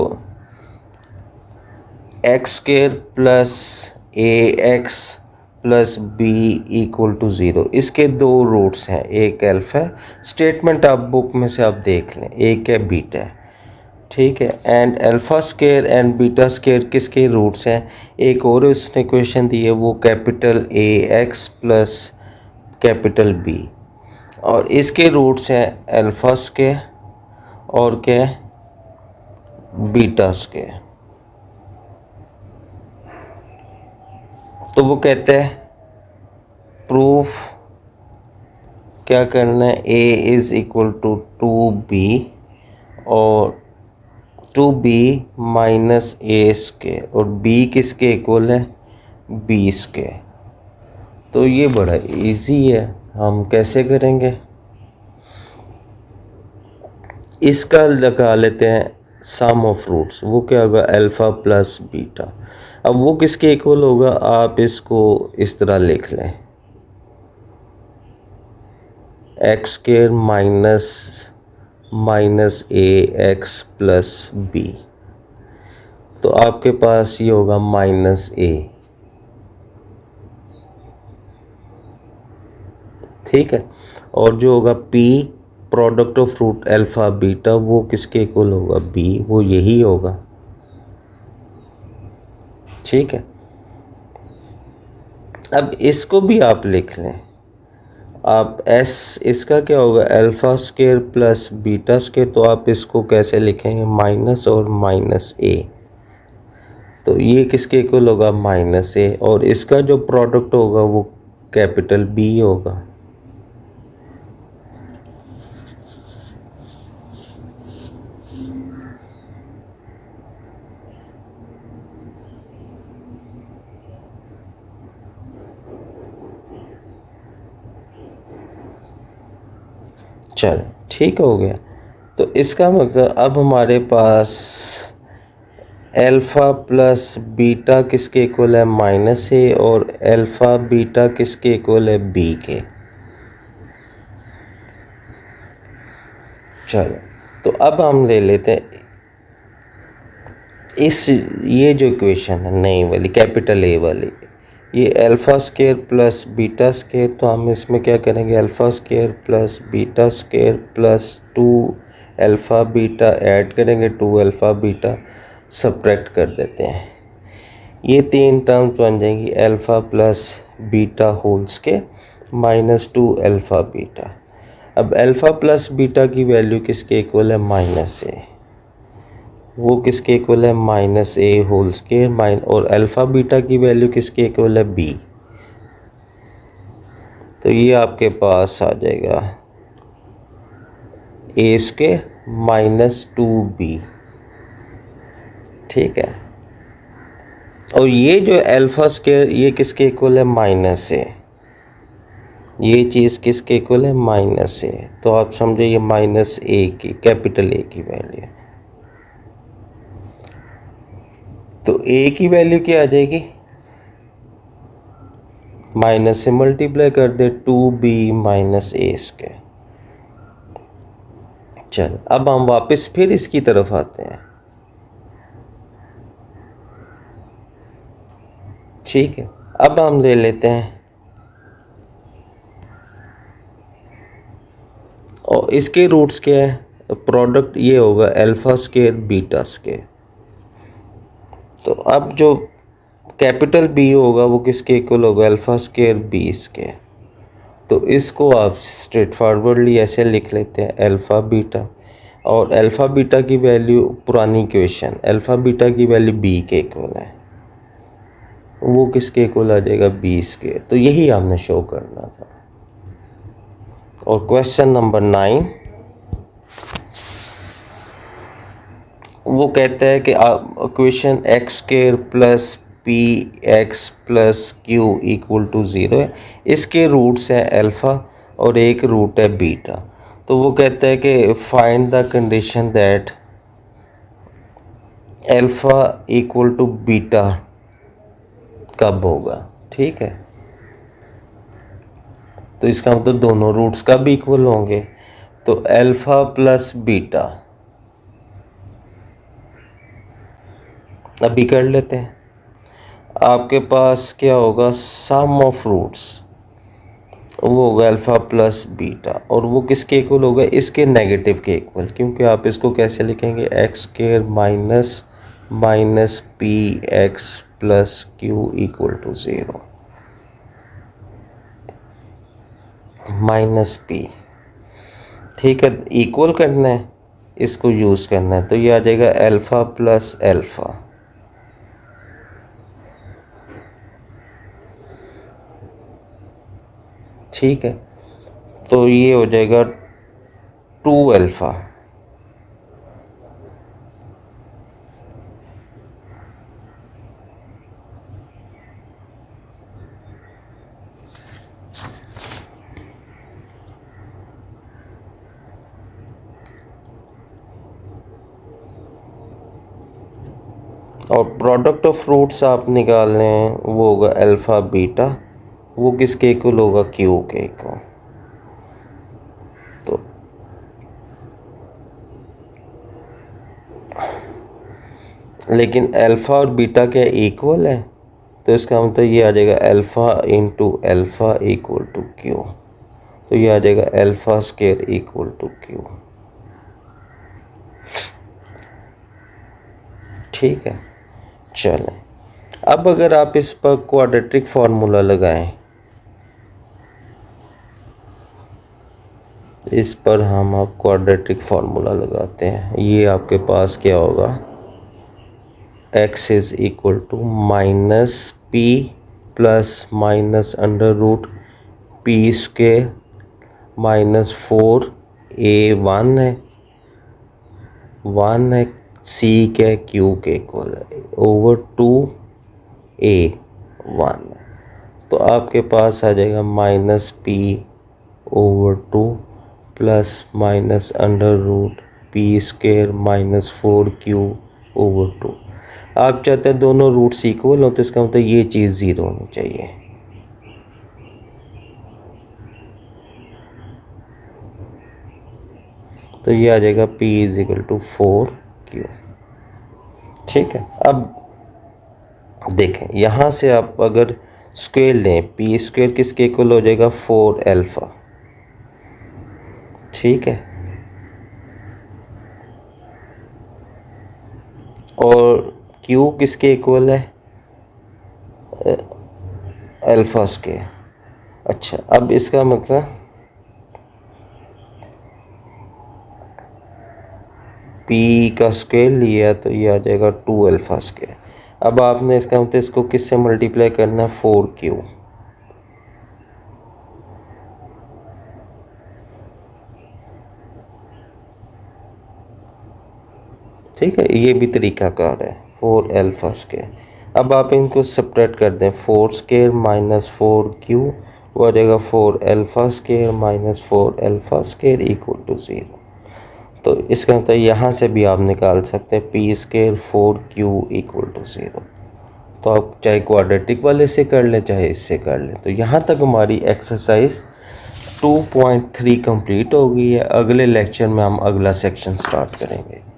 x² + ax + b = 0, इसके 2 रूट्स हैं, एक अल्फ़ा है, स्टेटमेंट आप बुक में से आप देख लें, एक है बीटा है। ठीक है, एंड α² एंड β² किसके रूट्स हैं, एक और उसने क्वेश्चन दी है, वो कैपिटल AX + कैपिटल B, और इसके रूट्स हैं α² और क्या, β²। तो वो कहते हैं प्रूफ क्या करना है, a = 2b और 2b - a², और b किसके इक्वल है, b²। तो ये बड़ा इजी है, हम कैसे करेंगे, इसका लगा लेते हैं सम ऑफ रूट्स, वो क्या होगा, अल्फ़ा + बीटा। अब वो किसके इक्वल होगा, आप इसको इस तरह लिख लें, x² - ax + b, तो आपके पास ये होगा -a। ठीक है, और जो होगा p product of root alpha beta, वो किसके इक्वल होगा, b, वो यही होगा। ठीक है, अब इसको भी आप लिख लें, आप s इसका क्या होगा, α² + β², तो आप इसको कैसे लिखेंगे, माइनस और -a, तो ये किसके इक्वल होगा, -a, और इसका जो प्रोडक्ट होगा वो कैपिटल B होगा। चल ठीक हो गया, तो इसका मतलब अब हमारे पास अल्फ़ा + बीटा किसके इक्वल है, -a, और अल्फ़ा बीटा किसके इक्वल है, b के। चलो, तो अब हम ले लेते हैं ये जो इक्वेशन है नई वाली, कैपिटल A वाली, ये α² + β², तो हम इसमें क्या करेंगे, α² + β² + 2 अल्फ़ा बीटा ऐड करेंगे, 2 अल्फ़ा बीटा सब्ट्रैक्ट कर देते हैं, ये 3 टर्म्स बन जाएंगी, alpha + beta holes -2 alpha beta. अब अल्फ़ा + बीटा की वैल्यू किसके इक्वल है, -a, वो किसके इक्वल है, -a², और अल्फ़ा बीटा की वैल्यू किसके इक्वल है, b, तो ये आपके पास आ जाएगा a² - 2b। ठीक है, और ये जो α² ये किसके इक्वल है, -a, ये चीज़ किसके इक्वल है, -a, तो आप समझे ये -a की, कैपिटल A की वैल्यू, तो a की वैल्यू क्या आ जाएगी, माइनस से मल्टीप्लाई कर दे, 2b - a²। चल, अब हम वापस फिर इसकी तरफ आते हैं। ठीक है, अब हम ले लेते हैं, और इसके रूट्स क्या है, प्रोडक्ट ये होगा α² β², तो अब जो कैपिटल B होगा वो किसके इक्वल होगा, α² b², तो इसको आप स्ट्रेट फॉरवर्डली ऐसे लिख लेते हैं अल्फ़ा बीटा, और अल्फ़ा बीटा की वैल्यू पुरानी इक्वेशन अल्फ़ा बीटा की वैल्यू बी के इक्वल है, वो किसके इक्वल आ जाएगा, बी स्क्वायर। तो यही हमने शो करना था। और क्वेश्चन नंबर 9 वो कहता है कि equation x square plus p x plus q equal to 0 है। इसके रूट्स हैं अल्फ़ा और एक रूट है बीटा। तो वो कहता है कि find the condition that alpha equal to beta कब होगा। ठीक है, तो इसका मतलब दोनों रूट्स कब इक्वल होंगे। तो अल्फ़ा प्लस बीटा अभी कर लेते हैं। आपके पास क्या होगा, सम ऑफ रूट्स, वो होगा अल्फ़ा प्लस बीटा, और वो किसके इक्वल होगा, इसके नेगेटिव के इक्वल। क्योंकि आप इसको कैसे लिखेंगे, x square minus minus p x plus q equal to 0 minus p. ठीक है, इक्वल करना है, इसको यूज़ करना है, तो ये आ जाएगा अल्फ़ा प्लस अल्फ़ा। ठीक है, तो ये हो जाएगा 2 अल्फ़ा और प्रोडक्ट ऑफ फ्रूट्स आप निकाल लें, वो होगा अल्फ़ा बीटा, वो किसके इक्वल होगा, क्यू के इक्वल। तो लेकिन अल्फ़ा और बीटा क्या इक्वल है, तो इसका मतलब ये आ जाएगा alpha into alpha equal to q. तो ये आ जाएगा alpha square equal to q. ठीक है, चलें। अब अगर आप इस पर क्वाड्रेटिक फार्मूला लगाएं, इस पर हम आप क्वाड्रेटिक फार्मूला लगाते हैं, ये आपके पास क्या होगा, x is equal to minus p plus minus under root p square minus 4a1 है, 1 है, c के क्यू के इक्वल है, ओवर 2a1 है। तो आपके पास आ जाएगा minus p over 2 plus minus under root p square minus 4q over 2। आप चाहते हैं दोनों रूट्स इक्वल हो, तो इसका मतलब ये चीज़ 0 होनी चाहिए। तो ये आ जाएगा p is equal to 4q। ठीक है, अब देखें यहाँ से आप अगर स्क्वायर लें, पी स्क्वायर किसके इक्वल हो जाएगा, 4 अल्फ़ा। ठीक है, और Q किसके इक्वल है, अल्फ़ा स्क्वायर। अच्छा, अब इसका मतलब P का स्क्वायर लिया तो ये आ जाएगा 2 अल्फ़ा स्क्वायर। अब आपने इसका मतलब इसको किससे मल्टीप्लाई करना है, 4Q। ठीक है, ये भी तरीकाकार है, 4 अल्फ़ा स्क्वायर। अब आप इनको सब्ट्रैक्ट कर दें, 4 स्क्वायर माइनस 4Q, वो आ जाएगा 4 alpha square minus 4 alpha square equal to 0। तो इसका मतलब यहाँ से भी आप निकाल सकते हैं P square 4Q equal to 0। तो आप चाहे क्वाड्रेटिक वाले से कर लें चाहे इससे कर लें। तो यहाँ तक हमारी एक्सरसाइज 2.3 कंप्लीट हो गई है। अगले लेक्चर में हम अगला सेक्शन स्टार्ट करेंगे।